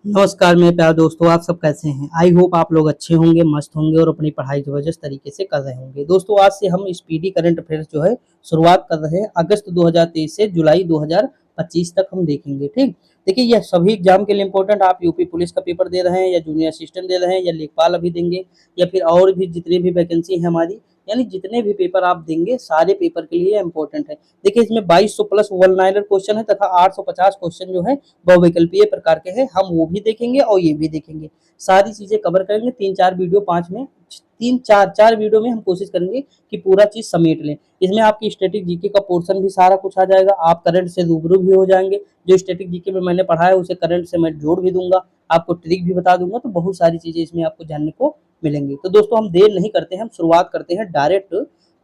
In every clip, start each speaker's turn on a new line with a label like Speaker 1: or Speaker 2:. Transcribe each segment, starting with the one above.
Speaker 1: नमस्कार मेरे प्यारे दोस्तों, आप सब कैसे हैं? आई होप आप लोग अच्छे होंगे, मस्त होंगे और अपनी पढ़ाई ज़बरदस्त तरीके से कर रहे होंगे। दोस्तों आज से हम स्पीडी करंट अफेयर्स जो है शुरुआत कर रहे हैं। अगस्त 2023 से जुलाई 2025 तक हम देखेंगे, ठीक? देखिए यह सभी एग्जाम के लिए इम्पोर्टेंट। आप यूपी पुलिस का पेपर दे रहे हैं या जूनियर असिस्टेंट दे रहे हैं या लेखपाल अभी देंगे या फिर और भी जितनी भी वैकेंसी है हमारी, यानी जितने भी पेपर आप देंगे सारे पेपर के लिए इम्पोर्टेंट है। देखिए इसमें 2200 प्लस वन लाइनर क्वेश्चन है तथा 850 क्वेश्चन जो है बहुविकल्पीय प्रकार के हैं। हम वो भी देखेंगे और ये भी देखेंगे, सारी चीजें कवर करेंगे। तीन चार चार वीडियो में हम कोशिश करेंगे कि पूरा चीज समेट लें। इसमें आपकी स्टैटिक जीके का पोर्शन भी सारा कुछ आ जाएगा। आप करंट से रूबरू भी हो जाएंगे। जो स्टैटिक जीके में मैंने पढ़ा है उसे करंट से मैं जोड़ भी दूंगा, आपको ट्रिक भी बता दूंगा। तो बहुत सारी चीजें इसमें आपको जानने को मिलेंगी। तो दोस्तों हम देर नहीं करते हैं, हम शुरुआत करते हैं डायरेक्ट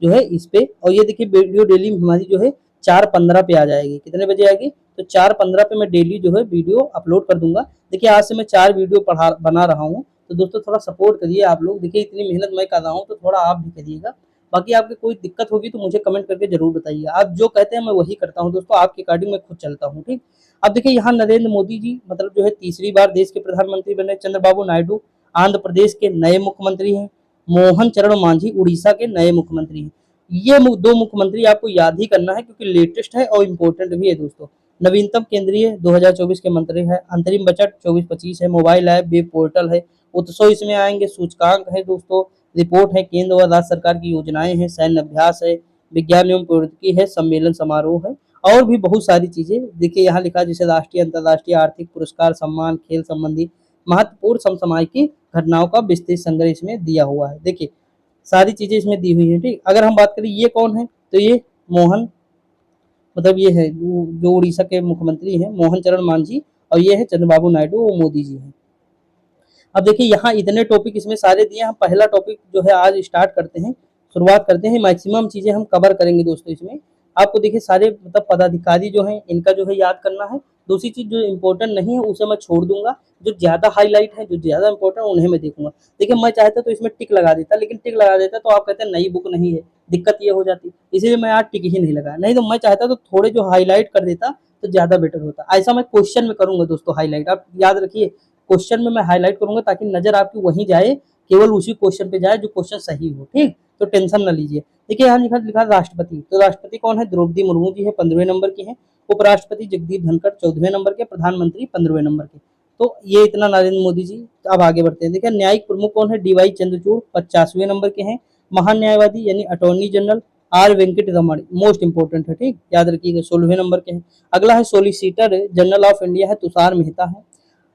Speaker 1: जो है इस पे। और ये देखिए वीडियो डेली हमारी जो है 4:15 पे आ जाएगी। कितने बजे आएगी? तो 4:15 पे मैं डेली जो है वीडियो अपलोड कर दूंगा। देखिए आज से मैं 4 वीडियो पढ़ा बना रहा हूँ, तो दोस्तों थोड़ा सपोर्ट करिए आप लोग। देखिए इतनी मेहनत मैं कर रहा हूँ तो थोड़ा आप भी करिएगा। बाकी आपकी कोई दिक्कत होगी तो मुझे कमेंट करके जरूर बताइए। आप जो कहते हैं मैं वही करता हूँ दोस्तों, आपके अकॉर्डिंग मैं खुद चलता हूँ, ठीक? अब देखिए यहाँ नरेंद्र मोदी जी मतलब जो है तीसरी बार देश के प्रधानमंत्री बने। चंद्रबाबू नायडू आंध्र प्रदेश के नए मुख्यमंत्री हैं। मोहन चरण मांझी उड़ीसा के नए मुख्यमंत्री हैं। ये दो मुख्यमंत्री आपको याद ही करना है क्योंकि लेटेस्ट है और इम्पोर्टेंट भी है दोस्तों। नवीनतम केंद्रीय 2024 के मंत्री है। अंतरिम बजट 24-25 है। मोबाइल ऐप वेब पोर्टल है। उत्सव इसमें आएंगे। सूचकांक है दोस्तों। रिपोर्ट है। केंद्र और राज्य सरकार की योजनाएं हैं। सैन्य अभ्यास है। विज्ञान एवं प्रौद्योगिकी है। सम्मेलन समारोह है और भी बहुत सारी चीजें। देखिए यहाँ लिखा जैसे राष्ट्रीय अंतर्राष्ट्रीय आर्थिक पुरस्कार सम्मान खेल संबंधी महत्वपूर्ण समसामयिक घटनाओं का विस्तृत संग्रह इसमें दिया हुआ है। देखिए सारी चीजें इसमें दी हुई है, ठीक? अगर हम बात करें ये कौन है तो ये मोहन मतलब ये है जो उड़ीसा के मुख्यमंत्री हैं मोहन चरण मांझी। और ये है चंद्रबाबू नायडू, वो मोदी जी हैं। अब देखिए यहाँ इतने टॉपिक इसमें सारे दिए। हम पहला टॉपिक जो है आज स्टार्ट करते हैं, शुरुआत करते हैं। मैक्सिमम चीजें हम कवर करेंगे दोस्तों इसमें। आपको देखिए सारे मतलब पदाधिकारी जो हैं इनका जो है याद करना है। दूसरी चीज जो इम्पोर्टेंट नहीं है उसे मैं छोड़ दूंगा। जो ज्यादा हाईलाइट है, जो ज्यादा इंपॉर्टेंट उन्हें मैं देखूंगा। देखिए मैं चाहता तो इसमें टिक लगा देता, लेकिन टिक लगा देता तो आप कहते हैं नई बुक नहीं है, दिक्कत ये हो जाती। इसीलिए मैं आज टिक ही नहीं लगाया। नहीं तो मैं चाहता तो थोड़े जो हाईलाइट कर देता तो ज्यादा बेटर होता। ऐसा मैं क्वेश्चन में करूंगा दोस्तों हाईलाइट, आप याद रखिए। क्वेश्चन में मैं हाईलाइट करूंगा ताकि नजर आपकी वहीं जाए, केवल उसी क्वेश्चन पे जाए जो क्वेश्चन सही हो, ठीक? तो टेंशन न लीजिए। देखिए यहाँ लिखा लिखा राष्ट्रपति। तो राष्ट्रपति कौन है? द्रौपदी मुर्मू जी है, 15वें नंबर की है। उपराष्ट्रपति जगदीप धनखड़ 14वें नंबर के। प्रधानमंत्री 15वें नंबर के। तो ये इतना नरेंद्र मोदी जी। अब आगे बढ़ते हैं। देखिए न्यायिक प्रमुख कौन है? डीवाई चंद्रचूड़ 50वें नंबर के हैं। महान्यायवादी यानी attorney general R Venkat Raman, most important है, ठीक? याद रखिएगा 16वें नंबर के हैं। अगला है सोलिसिटर जनरल ऑफ इंडिया है, तुषार मेहता है।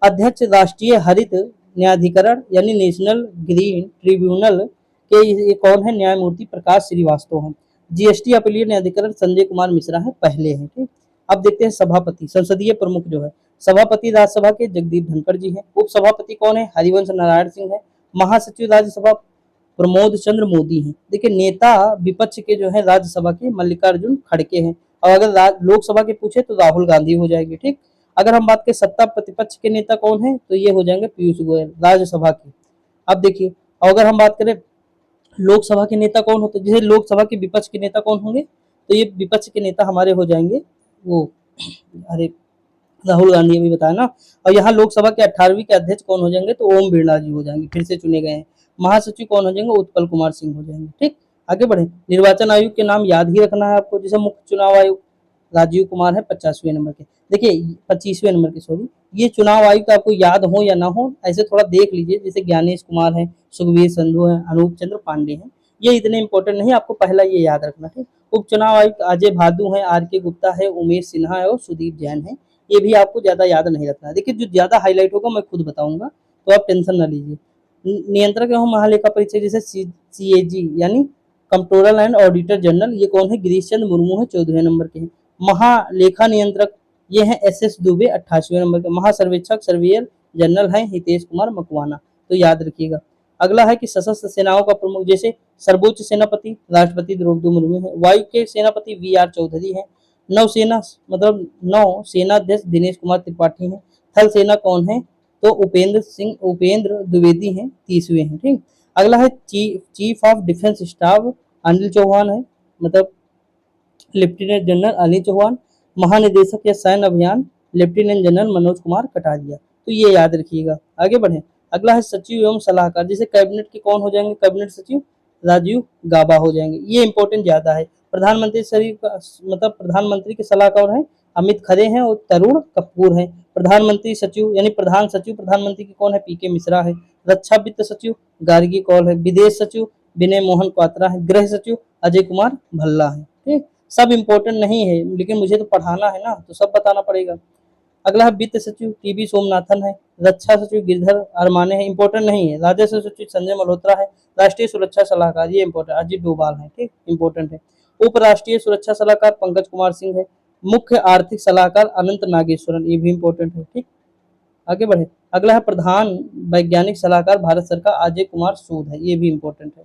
Speaker 1: अध्यक्ष राष्ट्रीय हरित न्यायाधिकरण यानी नेशनल ग्रीन ट्रिब्यूनल के ये कौन है? न्यायमूर्ति प्रकाश श्रीवास्तव हैं। जीएसटी अपीलीय न्यायाधिकरण संजय कुमार मिश्रा है, पहले हैं, ठीक? अब देखते हैं सभापति, संसदीय प्रमुख जो है। सभापति राज्यसभा के जगदीप धनखड़ जी हैं। उप सभापति कौन है? हरिवंश नारायण सिंह है। महासचिव राज्यसभा प्रमोद चंद्र मोदी हैं। देखिए नेता विपक्ष के जो है राज्यसभा के मल्लिकार्जुन खड़गे हैं। और अगर लोकसभा के पूछे तो राहुल गांधी हो जाएगी, ठीक? अगर हम बात करें सत्ता प्रतिपक्ष के नेता कौन है तो ये हो जाएंगे पीयूष गोयल राज्यसभा के। अब देखिए अगर हम बात करें लोकसभा के नेता कौन होते हैं, जैसे लोकसभा के विपक्ष के नेता कौन होंगे तो ये विपक्ष के नेता हमारे हो जाएंगे वो, अरे राहुल गांधी अभी बताया ना। और यहाँ लोकसभा के 18वीं के अध्यक्ष कौन हो जाएंगे तो ओम बिरला जी हो जाएंगे, फिर से चुने गए हैं। महासचिव कौन हो जाएंगे? उत्पल कुमार सिंह हो जाएंगे, ठीक? आगे बढ़े। निर्वाचन आयोग के नाम याद ही रखना है आपको। जैसे मुख्य चुनाव आयोग राजीव कुमार है 50वें नंबर के। देखिए 25वें नंबर के, सॉरी। ये चुनाव आयुक्त आपको याद हो या ना हो ऐसे थोड़ा देख लीजिए। जैसे ज्ञानेश कुमार है, सुखबीर संधू है, अनूप चंद्र पांडे हैं। ये इतने इंपॉर्टेंट नहीं, आपको पहला ये याद रखना, ठीक? उप चुनाव आयुक्त अजय भादु है, आर के गुप्ता है, उमेश सिन्हा है और सुदीप जैन है। ये भी आपको ज्यादा याद नहीं रखना है। देखिए जो ज्यादा हाईलाइट होगा मैं खुद बताऊंगा, तो आप टेंशन ना लीजिए। नियंत्रक एवं महालेखा परीक्षक जैसे सीएजी यानी कंट्रोलर एंड ऑडिटर जनरल, ये कौन है? गिरीश चंद्र मुर्मू है, 14वें नंबर के हैं। महालेखा नियंत्रक ये है एस दुबे, 88वें नंबर के। महासर्वेक्षक सर्वेयर जनरल है हितेश कुमार मकवाना। तो याद रखिएगा। अगला है कि सशस्त्र सेनाओं का प्रमुख, जैसे सर्वोच्च सेनापति राष्ट्रपति द्रौपदी मुर्मू है। वायु के सेनापति वी आर चौधरी है। नौसेना मतलब नौ सेनाध्यक्ष दिनेश कुमार त्रिपाठी हैं। थल सेना कौन है तो उपेंद्र द्विवेदी हैं, 30वें हैं, ठीक? अगला है chief of defence staff Anil Chauhan है, मतलब लेफ्टिनेंट जनरल अनिल चौहान। महानिदेशक या सैन्य अभियान लेफ्टिनेंट जनरल मनोज कुमार कटारिया। तो ये याद रखिएगा। आगे बढ़े, अगला है सचिव एवं सलाहकार, जैसे कैबिनेट के कौन हो जाएंगे, कैबिनेट सचिव राजीव गाबा हो जाएंगे, ये इंपॉर्टेंट ज्यादा है। प्रधानमंत्री शरीफ मतलब प्रधानमंत्री के सलाहकार हैं अमित खरे हैं और तरुण कपूर हैं। प्रधानमंत्री सचिव यानी प्रधान सचिव प्रधानमंत्री के कौन है, पीके मिश्रा है। रक्षा वित्त सचिव गार्गी कौल है। विदेश सचिव विनय मोहन क्वात्रा है। गृह सचिव अजय कुमार भल्ला है। ठीक, सब इंपॉर्टेंट नहीं है लेकिन मुझे तो पढ़ाना है ना, तो सब बताना पड़ेगा। अगला है वित्त सचिव टीबी सोमनाथन है। रक्षा सचिव गिरधर अरमाने है, इंपॉर्टेंट नहीं है। राजस्व सचिव संजय मल्होत्रा है। राष्ट्रीय सुरक्षा सलाहकार ये इंपॉर्टेंट अजित डोभाल है। ठीक, इंपॉर्टेंट है। उप राष्ट्रीय सुरक्षा सलाहकार पंकज कुमार सिंह है। मुख्य आर्थिक सलाहकार अनंत नागेश्वरन, ये भी इंपॉर्टेंट है। ठीक, आगे बढ़े, अगला है प्रधान वैज्ञानिक सलाहकार भारत सरकार अजय कुमार सूद है, ये भी इंपॉर्टेंट है।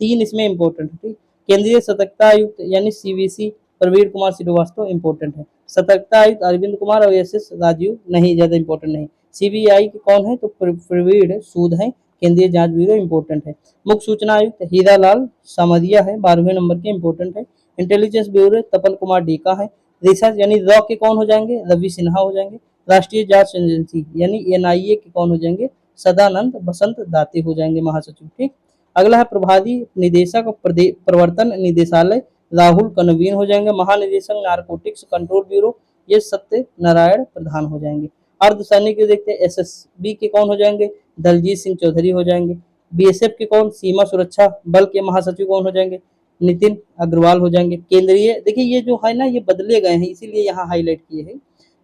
Speaker 1: तीन इसमें इंपॉर्टेंट है। ठीक, केंद्रीय सतर्कता आयुक्त यानी सीवीसी प्रवीण कुमार श्रीवास्तव इंपॉर्टेंट है। सतर्कता आयुक्त अरविंद कुमार और एस राजीव नहीं, ज्यादा इंपॉर्टेंट नहीं। सीबीआई के कौन है, तो प्रवीण सूद है। केंद्रीय जांच ब्यूरो इंपॉर्टेंट है। मुख्य सूचना आयुक्त हीरा लाल सामरिया है, 12वें नंबर के इंपॉर्टेंट है। इंटेलिजेंस ब्यूरो तपन कुमार डीका है। रिसर्च यानी रॉ के कौन हो जाएंगे, रवि सिन्हा हो जाएंगे। राष्ट्रीय जांच एजेंसी यानी एनआईए के कौन हो जाएंगे, सदानंद बसंत दाते हो जाएंगे महासचिव। ठीक, अगला है प्रभारी निदेशक प्रवर्तन निदेशालय राहुल कनवीन हो जाएंगे। महानिदेशक नारकोटिक्स कंट्रोल ब्यूरो ये सत्य नारायण प्रधान हो जाएंगे। अर्धसैनिक देखते हैं, एसएसबी के कौन हो जाएंगे, दलजीत सिंह चौधरी हो जाएंगे। बीएसएफ के कौन, सीमा सुरक्षा बल के महासचिव कौन हो जाएंगे, नितिन अग्रवाल हो जाएंगे। केंद्रीय देखिए ये जो है ना ये बदले गए हैं इसीलिए यहाँ हाईलाइट किए हैं।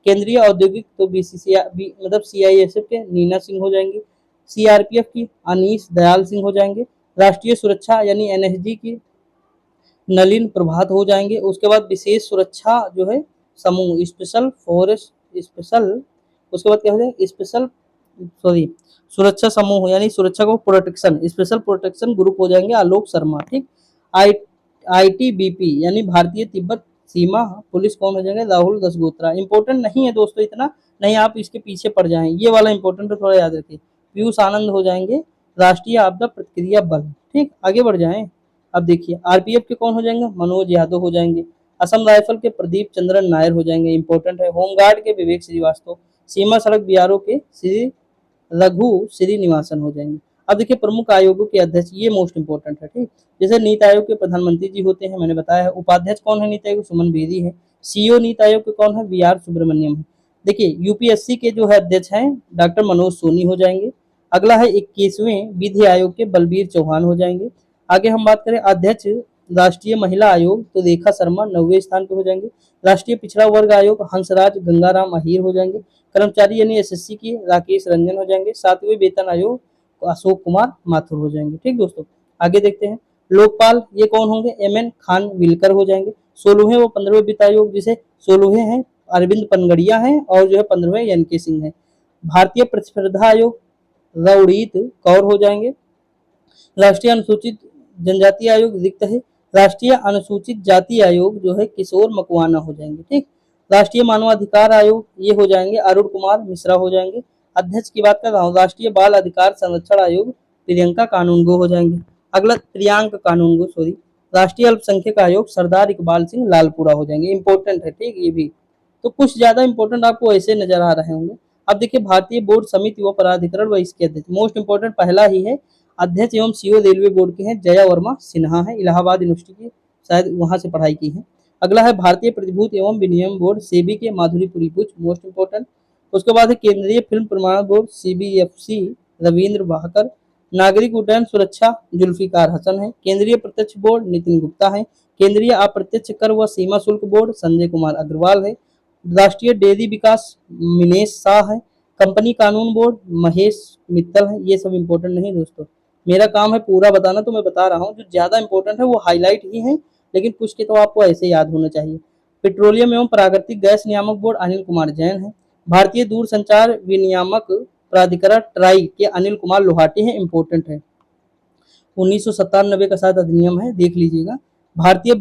Speaker 1: केंद्रीय औद्योगिक तो बीसीसीआई मतलब सीआईएसएफ के नीना सिंह हो जाएंगे। सीआरपीएफ की अनीस दयाल सिंह हो जाएंगे। राष्ट्रीय सुरक्षा यानी एनएसजी की नलिन प्रभात हो जाएंगे। उसके बाद विशेष सुरक्षा जो है समूह स्पेशल फोर्स स्पेशल, उसके बाद क्या हो जाएगा स्पेशल सॉरी सुरक्षा समूह यानी सुरक्षा को प्रोटेक्शन स्पेशल प्रोटेक्शन ग्रुप हो जाएंगे आलोक शर्मा। ठीक, आई आईटीबीपी यानी भारतीय तिब्बत सीमा पुलिस कौन हो जाएंगे, राहुल दसगोत्रा। इंपॉर्टेंट नहीं है दोस्तों इतना, नहीं आप इसके पीछे पड़ जाएं, ये वाला इंपॉर्टेंट है, थोड़ा याद रखिए। पीयूष आनंद हो जाएंगे राष्ट्रीय आपदा प्रतिक्रिया बल। ठीक, आगे बढ़ जाएं। अब देखिए आरपीएफ के कौन हो जाएंगे, मनोज यादव हो जाएंगे। असम राइफल के प्रदीप चंद्रन नायर हो जाएंगे, इंपॉर्टेंट है। होमगार्ड के विवेक श्रीवास्तव। सीमा सड़क बीआरओ के श्री रघु श्रीनिवासन हो जाएंगे। अब देखिए प्रमुख आयोगों के अध्यक्ष ये मोस्ट इंपोर्टेंट है। ठीक, जैसे नीति आयोग के प्रधानमंत्री जी होते हैं, मैंने बताया है। उपाध्यक्ष कौन है नीति आयोग, सुमन बेदी है। सीईओ नीति आयोग के कौन है, वी आर सुब्रमण्यम है। देखिए यूपीएससी के जो है अध्यक्ष हैं डॉक्टर मनोज सोनी हो जाएंगे। अगला है 21वें विधि आयोग के बलबीर चौहान हो जाएंगे। आगे हम बात करें अध्यक्ष राष्ट्रीय महिला आयोग तो रेखा शर्मा 9वें स्थान पे हो जाएंगे। राष्ट्रीय पिछड़ा वर्ग आयोग हंसराज गंगाराम अहीर हो जाएंगे। कर्मचारी यानी एसएससी की राकेश रंजन हो जाएंगे। 7वें वेतन आयोग अशोक कुमार माथुर हो जाएंगे। ठीक दोस्तों, आगे देखते हैं लोकपाल ये कौन होंगे, एमएन खान विलकर हो जाएंगे। 16वें व 15वें वित्त आयोग जिसे 16वें हैं अरविंद पनगड़िया हैं और जो है 15वें एनके सिंह है। भारतीय प्रतिस्पर्धा आयोग रवड़ीत कौर हो जाएंगे। राष्ट्रीय अनुसूचित जनजाति आयोग रिक्त है। राष्ट्रीय अनुसूचित जाति आयोग जो है किशोर मकवाना हो जाएंगे। ठीक, राष्ट्रीय मानवाधिकार आयोग ये हो जाएंगे अरुण कुमार मिश्रा हो जाएंगे। अध्यक्ष की बात कर रहा हूँ, राष्ट्रीय बाल अधिकार संरक्षण आयोग प्रियंका कानूनगो हो जाएंगे। अगला प्रियांक कानूनगो सॉरी। राष्ट्रीय अल्पसंख्यक आयोग सरदार इकबाल सिंह लालपुरा हो जाएंगे, इंपॉर्टेंट है। ठीक, ये भी तो कुछ ज्यादा इंपॉर्टेंट आपको ऐसे नजर आ रहे होंगे। अब देखिए भारतीय बोर्ड समिति व प्राधिकरण व इसके अध्यक्ष मोस्ट इंपॉर्टेंट पहला ही है। अध्यक्ष एवं सीईओ रेलवे बोर्ड के हैं जया वर्मा सिन्हा है, इलाहाबाद यूनिवर्सिटी की शायद वहां से पढ़ाई की है। अगला है भारतीय प्रतिभूति एवं विनियम बोर्ड सेबी के माधुरी पुरीपुच मोस्ट इंपॉर्टेंट। उसके बाद है केंद्रीय फिल्म प्रमाणन बोर्ड सीबीएफसी रविंद्र भाकर। नागरिक उड्डयन सुरक्षा जुल्फिकार हसन है। केंद्रीय प्रत्यक्ष बोर्ड नितिन गुप्ता है। केंद्रीय अप्रत्यक्ष कर व सीमा शुल्क बोर्ड संजय कुमार अग्रवाल है। राष्ट्रीय डेयरी विकास मिनेश शाह है। कंपनी कानून बोर्ड महेश मित्तल है। ये सब इंपॉर्टेंट नहीं दोस्तों, मेरा काम है पूरा बताना तो मैं बता रहा हूँ, जो ज्यादा इंपॉर्टेंट है वो हाईलाइट ही है लेकिन कुछ के तो आपको ऐसे याद होना चाहिए। पेट्रोलियम एवं प्राकृतिक गैस नियामक बोर्ड अनिल कुमार जैन है। भारतीय दूरसंचार विनियामक प्राधिकरण ट्राई के अनिल कुमार लोहाटी है, इंपॉर्टेंट है। 1997 का शायद अधिनियम है, देख लीजिएगा। भारतीय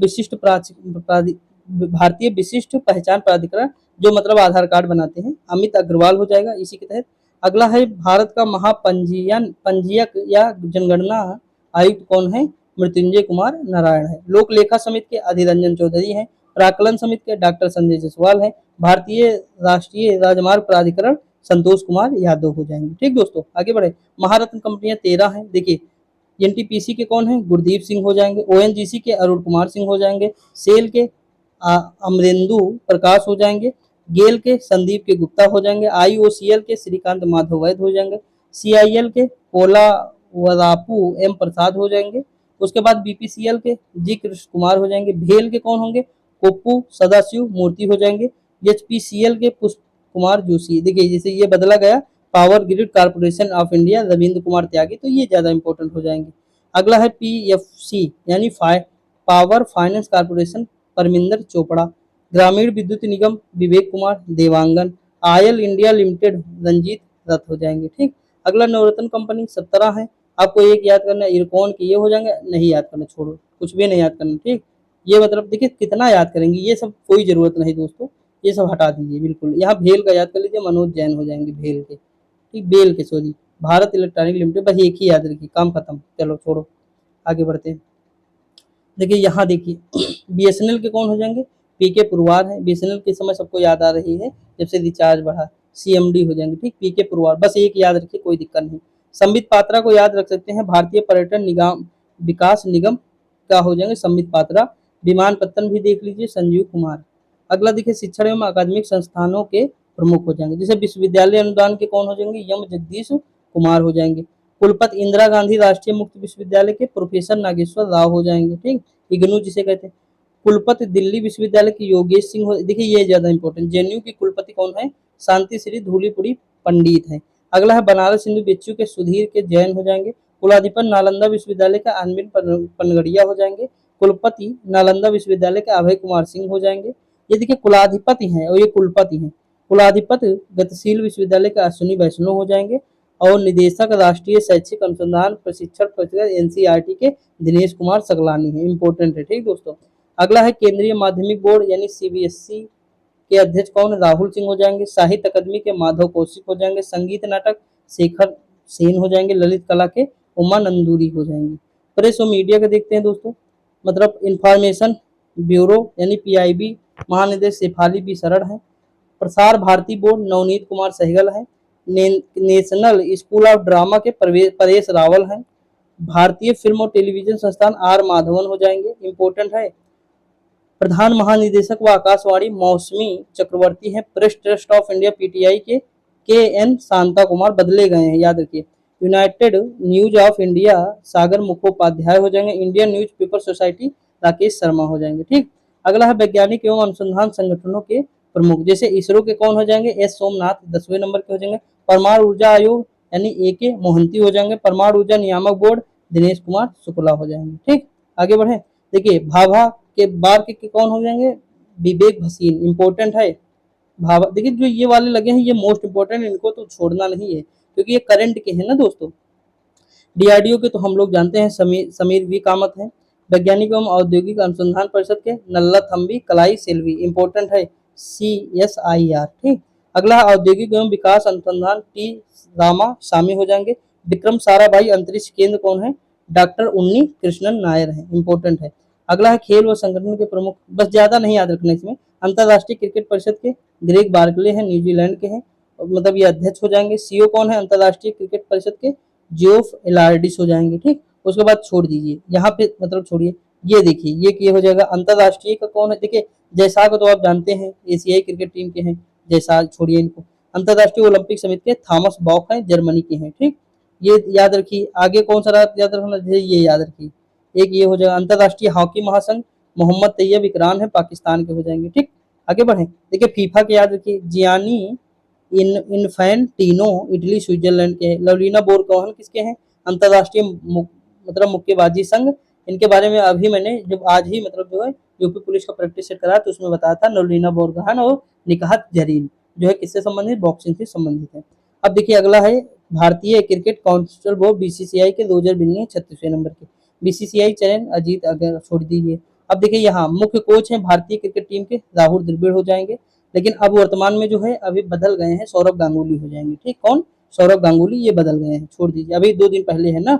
Speaker 1: विशिष्ट पहचान प्राधिकरण जो मतलब आधार कार्ड बनाते हैं अमित अग्रवाल हो जाएगा इसी के तहत। अगला है भारत का पंजीयक या जनगणना आयुक्त कौन है, मृत्युंजय कुमार नारायण है। लोक लेखा समिति के अधिर रंजन चौधरी हैं। प्राकलन समिति के डॉक्टर संजय जायसवाल है। भारतीय राष्ट्रीय राजमार्ग प्राधिकरण संतोष कुमार यादव हो जाएंगे। ठीक दोस्तों, आगे बढ़े। महारत्न कंपनियां 13 हैं। देखिए, एनटीपीसी के कौन है? गुरदीप सिंह हो जाएंगे। ओएनजीसी के अरुण कुमार सिंह हो जाएंगे। सेल के अमरेंदु प्रकाश हो जाएंगे। गेल के संदीप के गुप्ता हो जाएंगे। आईओसीएल के श्रीकांत माधव वैद हो जाएंगे। सीआईएल के पोला वरापू एम प्रसाद हो जाएंगे। उसके बाद बीपीसीएल के जी कृष्ण कुमार हो जाएंगे। भेल के कौन होंगे? कोप्पू सदाशिव मूर्ति हो जाएंगे। एचपीसीएल के पुष्प कुमार जोशी। देखिए, जैसे ये बदला गया, power grid corporation of India Ravindra Kumar Tyagi, तो ये ज्यादा इंपॉर्टेंट हो जाएंगे। अगला है पीएफसी यानी power finance corporation Parminder Chopra. Gramin Vidyut Nigam Vivek Kumar Dewangan. Oil India limited Ranjit Rath हो जाएंगे। ठीक, अगला नवरत्न कंपनी 17 है। आपको एक याद करना है, इरकॉन के ये हो जाएंगे, नहीं याद करना, छोड़ो, कुछ भी नहीं याद करना। ठीक, ये मतलब देखिए कितना याद करेंगे, ये सब कोई जरूरत नहीं दोस्तों, ये सब हटा दीजिए बिल्कुल। यहाँ भेल का याद कर लीजिए, मनोज जैन हो जाएंगे भेल के। ठीक, बेल के सॉरी, भारत इलेक्ट्रॉनिक लिमिटेड, बस एक ही याद रखिए, काम खत्म। चलो छोड़ो, आगे बढ़ते हैं। देखिए यहाँ देखिए बीएसएनएल के कौन हो जाएंगे? पीके पुरवार है। बीएसएनएल के समय सबको याद आ रही है जब से रिचार्ज बढ़ा, सीएमडी हो जाएंगे। ठीक, पीके पुरवार, बस एक याद रखिए, कोई दिक्कत नहीं। संबित पात्रा को याद रख सकते हैं, भारतीय पर्यटन निगम विकास निगम का हो जाएंगे संबित पात्रा। विमानपत्तन भी देख लीजिए, संजीव कुमार। अगला देखिए, शिक्षण एवं अकादमिक संस्थानों के प्रमुख हो जाएंगे, जैसे विश्वविद्यालय अनुदान के कौन हो जाएंगे? यम जगदीश कुमार हो जाएंगे। कुलपति इंदिरा गांधी राष्ट्रीय मुक्त विश्वविद्यालय के प्रोफेसर नागेश्वर राव हो जाएंगे। ठीक, इग्नू जिसे कहते हैं। कुलपति दिल्ली विश्वविद्यालय के योगेश सिंह हो, देखिए ये ज्यादा इंपॉर्टेंट। जेएनयू की कुलपति कौन है? शांति श्री धूलीपुरी पंडित है। अगला है बनारस हिंदू बिच्छू के सुधीर के जैन हो जाएंगे। कुलाधिपति नालंदा विश्वविद्यालय का अनबिन पनगड़िया हो जाएंगे। कुलपति नालंदा विश्वविद्यालय के अभय कुमार सिंह हो जाएंगे। ये देखिए कुलाधिपति हैं और ये कुलपति हैं। कुलाधिपति गतिशील विश्वविद्यालय के अश्विनी वैष्णव हो जाएंगे और निदेशक राष्ट्रीय शैक्षिक अनुसंधान प्रशिक्षण परिषद एनसीईआरटी के दिनेश कुमार सगलानी है। इंपॉर्टेंट है। ठीक दोस्तों, अगला है केंद्रीय माध्यमिक बोर्ड यानी सीबीएसई के अध्यक्ष कौन? राहुल सिंह हो जाएंगे। साहित्य अकादमी के माधव कौशिक हो जाएंगे। संगीत नाटक शेखर सेन हो जाएंगे। ललित कला के उमा नंदूरी हो जाएंगे। प्रेस और मीडिया का देखते हैं दोस्तों, मतलब इंफॉर्मेशन ब्यूरो यानी पीआईबी महानिदेशक शेफाली बी शरण है। प्रसार भारती बोर्ड नवनीत कुमार सहगल है। नेशनल स्कूल ऑफ ड्रामा के परेश रावल हैं। भारतीय फिल्म और टेलीविजन संस्थान आर माधवन हो जाएंगे। इंपॉर्टेंट है। प्रधान महानिदेशक व आकाशवाणी मौसमी चक्रवर्ती हैं। Press trust of India PTI के एन शांता कुमार बदले गए हैं, याद रखिए। यूनाइटेड न्यूज ऑफ इंडिया सागर मुखोपाध्याय हो जाएंगे। Indian news paper society Rakesh Sharma हो जाएंगे। ठीक, अगला है वैज्ञानिक एवं अनुसंधान संगठनों के प्रमुख, जैसे इसरो के कौन हो जाएंगे? एस सोमनाथ 10वें नंबर के हो जाएंगे। परमाणु ऊर्जा आयोग यानी ए के मोहंती हो जाएंगे। परमाणु ऊर्जा नियामक बोर्ड दिनेश कुमार शुक्ला हो जाएंगे। ठीक, आगे बढ़े। देखिए भाभा के बार के कौन हो जाएंगे? विवेक भसीन। इंपॉर्टेंट है भाभा। देखिए जो ये वाले लगे हैं ये मोस्ट इंपॉर्टेंट, इनको तो छोड़ना नहीं है क्योंकि ये करंट के हैं ना दोस्तों। डीआरडीओ के तो हम लोग जानते हैं समीर वी कामत है। वैज्ञानिक एवं औद्योगिक अनुसंधान परिषद के नल्ला थम्बी कलाई सेल्वी। इंपॉर्टेंट है CSIR। ठीक, अगला औद्योगिक एवं विकास अनुसंधान टी रामा स्वामी हो जाएंगे। विक्रम साराभाई अंतरिक्ष केंद्र कौन है? डॉक्टर उन्नी कृष्णन नायर है। इंपॉर्टेंट है। अगला है खेल व संगठन के प्रमुख, बस ज्यादा नहीं याद रखना इसमें। अंतरराष्ट्रीय क्रिकेट परिषद के ग्रेग बार्कले हैं, न्यूजीलैंड के हैं, मतलब ये अध्यक्ष हो जाएंगे। सीईओ कौन है अंतरराष्ट्रीय क्रिकेट परिषद के? जियोफ एलार्डिस हो जाएंगे। ठीक, उसके बाद छोड़ दीजिए यहाँ पे, मतलब छोड़िए, ये देखिए ये हो जाएगा। अंतरराष्ट्रीय का कौन है? देखिए जैसा को तो आप जानते हैं, एशियाई क्रिकेट टीम के हैं, जैसा छोड़िए इनको। अंतरराष्ट्रीय ओलंपिक समिति के थॉमस बॉक हैं, जर्मनी के हैं। ठीक, ये याद रखिए। आगे कौन सा याद रखना, ये याद रखिए। एक ये हो जाएगा अंतरराष्ट्रीय हॉकी महासंघ, मोहम्मद तैयब इकरान है, पाकिस्तान के हो जाएंगे। ठीक, आगे बढ़े। देखिए फीफा के याद रखिए, जियानी इन्फैंटिनो इटली स्विट्जरलैंड के हैं। लवलीना बोरगोहन किसके हैं? अंतरराष्ट्रीय मतलब मुक्केबाजी संघ। इनके बारे में अभी मैंने जब आज ही मतलब जो है यूपी पुलिस का प्रैक्टिस सेट करा तो उसमें बताया था। लवलीना बोरगोहन और निकाहत जरीन जो है किससे संबंधित? बॉक्सिंग से संबंधित है। अब देखिए अगला है भारतीय क्रिकेट काउंसिल बोर्ड बीसीसीआई के 2019 36वें नंबर के। बीसीसीआई चयन अजीत, अगर छोड़ दीजिए। अब देखिए यहाँ मुख्य कोच हैं भारतीय क्रिकेट टीम के राहुल द्रविड़ हो जाएंगे, लेकिन अब वर्तमान में जो है अभी बदल गए हैं, सौरभ गांगुली हो जाएंगे। ठीक, कौन? सौरभ गांगुली, ये बदल गए हैं, छोड़ दीजिए, अभी 2 दिन पहले है ना।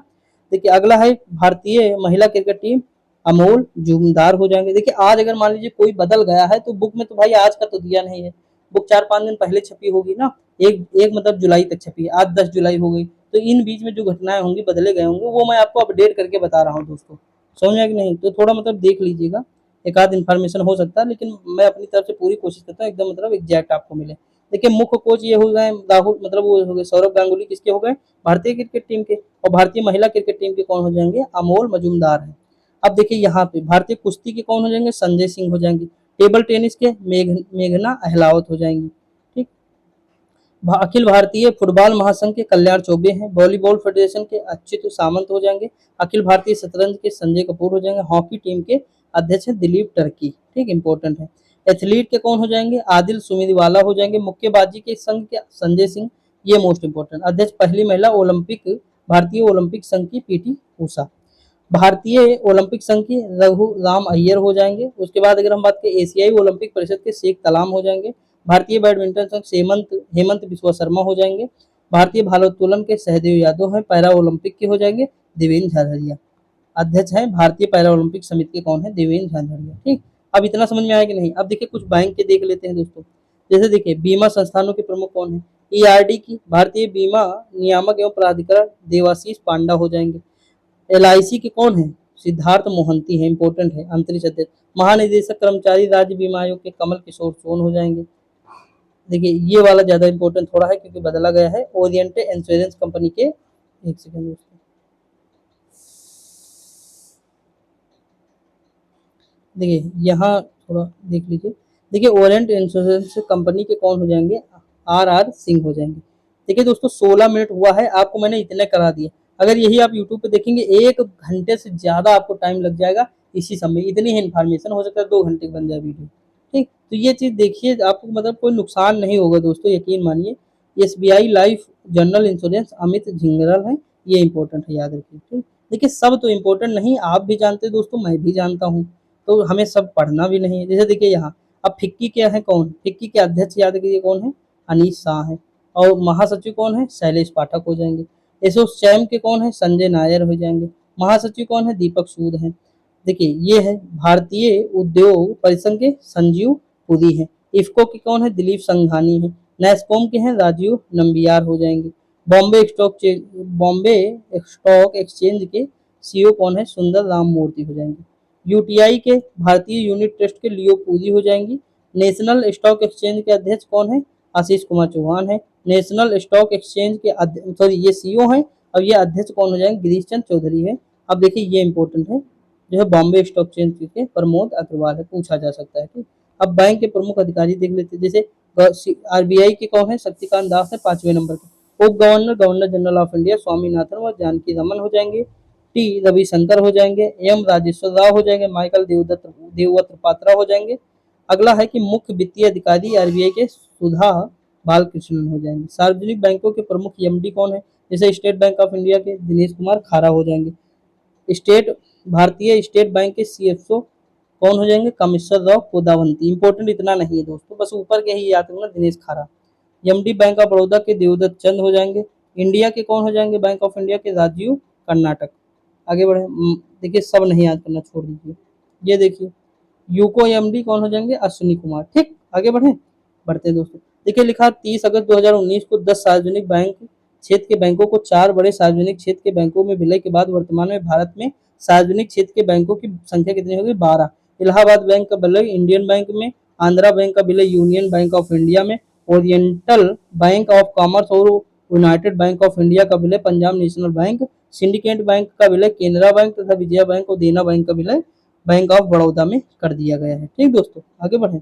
Speaker 1: देखिए अगला है भारतीय महिला क्रिकेट टीम, अमोल जुमदार हो जाएंगे। देखिए आज अगर मान लीजिए कोई बदल गया है तो बुक में तो भाई आज का तो दिया नहीं है, बुक 4-5 दिन पहले छपी होगी ना, एक एक मतलब जुलाई तक छपी है, आज 10 जुलाई हो गई, तो इन बीच में जो घटनाएं होंगी बदले गए होंगे, वो मैं आपको अपडेट करके बता रहा हूँ दोस्तों, समझ में आया कि नहीं? तो थोड़ा मतलब देख लीजिएगा, एक आध इन्फॉर्मेशन हो सकता है, लेकिन मैं अपनी तरफ से पूरी कोशिश करता हूँ एकदम मतलब एग्जैक्ट आपको मिले। देखिए मुख्य कोच ये हो गए राहुल, मतलब वो हो गए सौरव गांगुली, किसके हो गए, भारतीय क्रिकेट टीम के, और भारतीय महिला क्रिकेट टीम के कौन हो जाएंगे, अमोल मजूमदार है। अब देखिए यहाँ पे भारतीय कुश्ती के कौन हो जाएंगे, संजय सिंह हो जाएंगे, टेबल टेनिस के मेघना अहलावत हो जाएंगी, ठीक। अखिल भारतीय फुटबॉल महासंघ के कल्याण चौबे हैं, वॉलीबॉल फेडरेशन के अच्युत सामंत हो जाएंगे, अखिल भारतीय शतरंज के संजय कपूर हो जाएंगे, हॉकी टीम के अध्यक्ष हैं दिलीप टर्की, ठीक, इंपॉर्टेंट है। एथलीट के कौन हो जाएंगे, आदिल सुमीरवाला हो जाएंगे, मुक्केबाजी के संघ के संजय सिंह, ये मोस्ट इंपॉर्टेंट। अध्यक्ष पहली महिला ओलंपिक, भारतीय ओलंपिक संघ की पीटी उषा। भारतीय ओलंपिक संघ के रघु राम अय्यर हो जाएंगे। उसके बाद अगर हम बात करें एशियाई ओलंपिक परिषद के शेख तलाम हो जाएंगे। भारतीय बैडमिंटन संघ हेमंत बिस्वा शर्मा हो जाएंगे। भारतीय भारोत्तोलन के सहदेव यादव हैं। पैरा ओलंपिक के हो जाएंगे देवेंद्र झाझड़िया, अध्यक्ष हैं भारतीय पैरा ओलंपिक समिति के कौन है, देवेंद्र झाझड़िया, ठीक। अब इतना समझ में आया कि नहीं? अब देखिए कुछ बैंक के देख लेते हैं दोस्तों। जैसे देखिए बीमा संस्थानों के प्रमुख कौन है, ईआरडी की भारतीय बीमा नियामक एवं प्राधिकरण देवाशीष पांडा हो जाएंगे। एलआईसी के कौन है, सिद्धार्थ मोहंती है, इंपॉर्टेंट है, अंतरिक्ष अध्यक्ष। महानिदेशक कर्मचारी राज्य बीमा आयोग के कमल किशोर सोन हो जाएंगे। देखिए ये वाला ज्यादा इंपॉर्टेंट थोड़ा है क्योंकि बदला गया है, ओरिएंटे इंश्योरेंस कंपनी के, एक सेकंड दोस्तों, देखिए यहाँ थोड़ा देख लीजिए। देखिए ओरिएंट इंश्योरेंस कंपनी के कौन हो जाएंगे, आर आर सिंह हो जाएंगे। देखिए दोस्तों 16 मिनट हुआ है, आपको मैंने इतने करा दिए। अगर यही आप यूट्यूब पे देखेंगे 1 घंटे से ज्यादा आपको टाइम लग जाएगा इसी समय, इतनी ही इन्फॉर्मेशन, हो सकता है 2 घंटे बन जाए वीडियो, ठीक। तो ये चीज देखिए, आपको मतलब कोई नुकसान नहीं होगा दोस्तों, यकीन मानिए। SBI life general insurance Amit Jhingran है, ये इंपॉर्टेंट है, याद रखिए, ठीक। देखिए सब तो इंपॉर्टेंट नहीं, आप भी जानते हैं दोस्तों, मैं भी जानता हूँ, तो हमें सब पढ़ना भी नहीं है। जैसे देखिए यहाँ, अब फिक्की क्या है, कौन फिक्की के अध्यक्ष याद करिए कौन है, अनीश शाह है। और महासचिव कौन है, शैलेश पाठक हो जाएंगे। एसोचैम के कौन है, संजय नायर हो जाएंगे। महासचिव कौन है, दीपक सूद है। देखिए ये है भारतीय उद्योग परिसंघ के संजीव पुरी है। इफको के कौन है, दिलीप संघानी है। नेस्कॉम के हैं राजीव नंबियार हो जाएंगे। बॉम्बे स्टॉक एक्सचेंज के सीईओ कौन है, सुंदर राम मूर्ति हो जाएंगे। यूटीआई के भारतीय यूनिट ट्रस्ट के लियो पूरी हो जाएंगी। नेशनल स्टॉक एक्सचेंज के अध्यक्ष कौन है, आशीष कुमार चौहान है। नेशनल स्टॉक एक्सचेंज के सॉरी ये सीईओ हैं, अब ये अध्यक्ष कौन हो जाएंगे, गिरीश चंद चौधरी है। अब देखिए ये इंपॉर्टेंट है, जो है बॉम्बे स्टॉक एक्सचेंज के प्रमोद अग्रवाल है, पूछा जा सकता है, ठीक। अब बैंक के प्रमुख अधिकारी देख लेते हैं। जैसे आरबीआई के कौन है, शक्तिकांत दास है, 5वें नंबर के। उप governor governor general of India Swaminathan व जानकी रमन हो जाएंगे। टी रविशंकर हो जाएंगे। एम राजेश्वर राव हो जाएंगे। माइकल देवव्रत पात्रा हो जाएंगे। अगला है कि मुख्य वित्तीय अधिकारी आरबीआई के सुधा बालकृष्णन हो जाएंगे। सार्वजनिक बैंकों के प्रमुख एमडी कौन है, जैसे स्टेट बैंक ऑफ इंडिया के दिनेश कुमार खारा हो जाएंगे। स्टेट भारतीय स्टेट बैंक के सीएफओ कौन हो जाएंगे, कामेश्वर राव कोदावंती। इंपॉर्टेंट इतना नहीं है दोस्तों, बस ऊपर के ही याद रखना, दिनेश खारा। एमडी बैंक ऑफ बड़ौदा के देवदत्त चंद हो जाएंगे। इंडिया के कौन हो जाएंगे, बैंक ऑफ इंडिया के राजीव कर्नाटक। आगे बढ़े, देखिए सब नहीं याद करना, छोड़ दीजिए। ये देखिए यूको एमडी कौन हो जाएंगे, अश्विनी कुमार, ठीक। आगे बढ़े, बढ़ते हैं दोस्तों। देखिए लिखा 30 अगस्त 2019 को 10 सार्वजनिक बैंक क्षेत्र के बैंकों को 4 बड़े सार्वजनिक क्षेत्र के बैंकों में विलय के बाद वर्तमान में भारत में सार्वजनिक क्षेत्र के बैंकों की संख्या कितनी होगी, 12। इलाहाबाद बैंक का विलय इंडियन बैंक में, आंध्रा बैंक का विलय यूनियन बैंक ऑफ इंडिया में, ओरिएंटल बैंक ऑफ कॉमर्स और यूनाइटेड बैंक ऑफ इंडिया का विलय Punjab national bank, syndicate bank का विलय केनरा बैंक तथा विजया बैंक और देना बैंक का विलय बैंक ऑफ बड़ौदा में कर दिया गया है, ठीक दोस्तों। आगे बढ़े,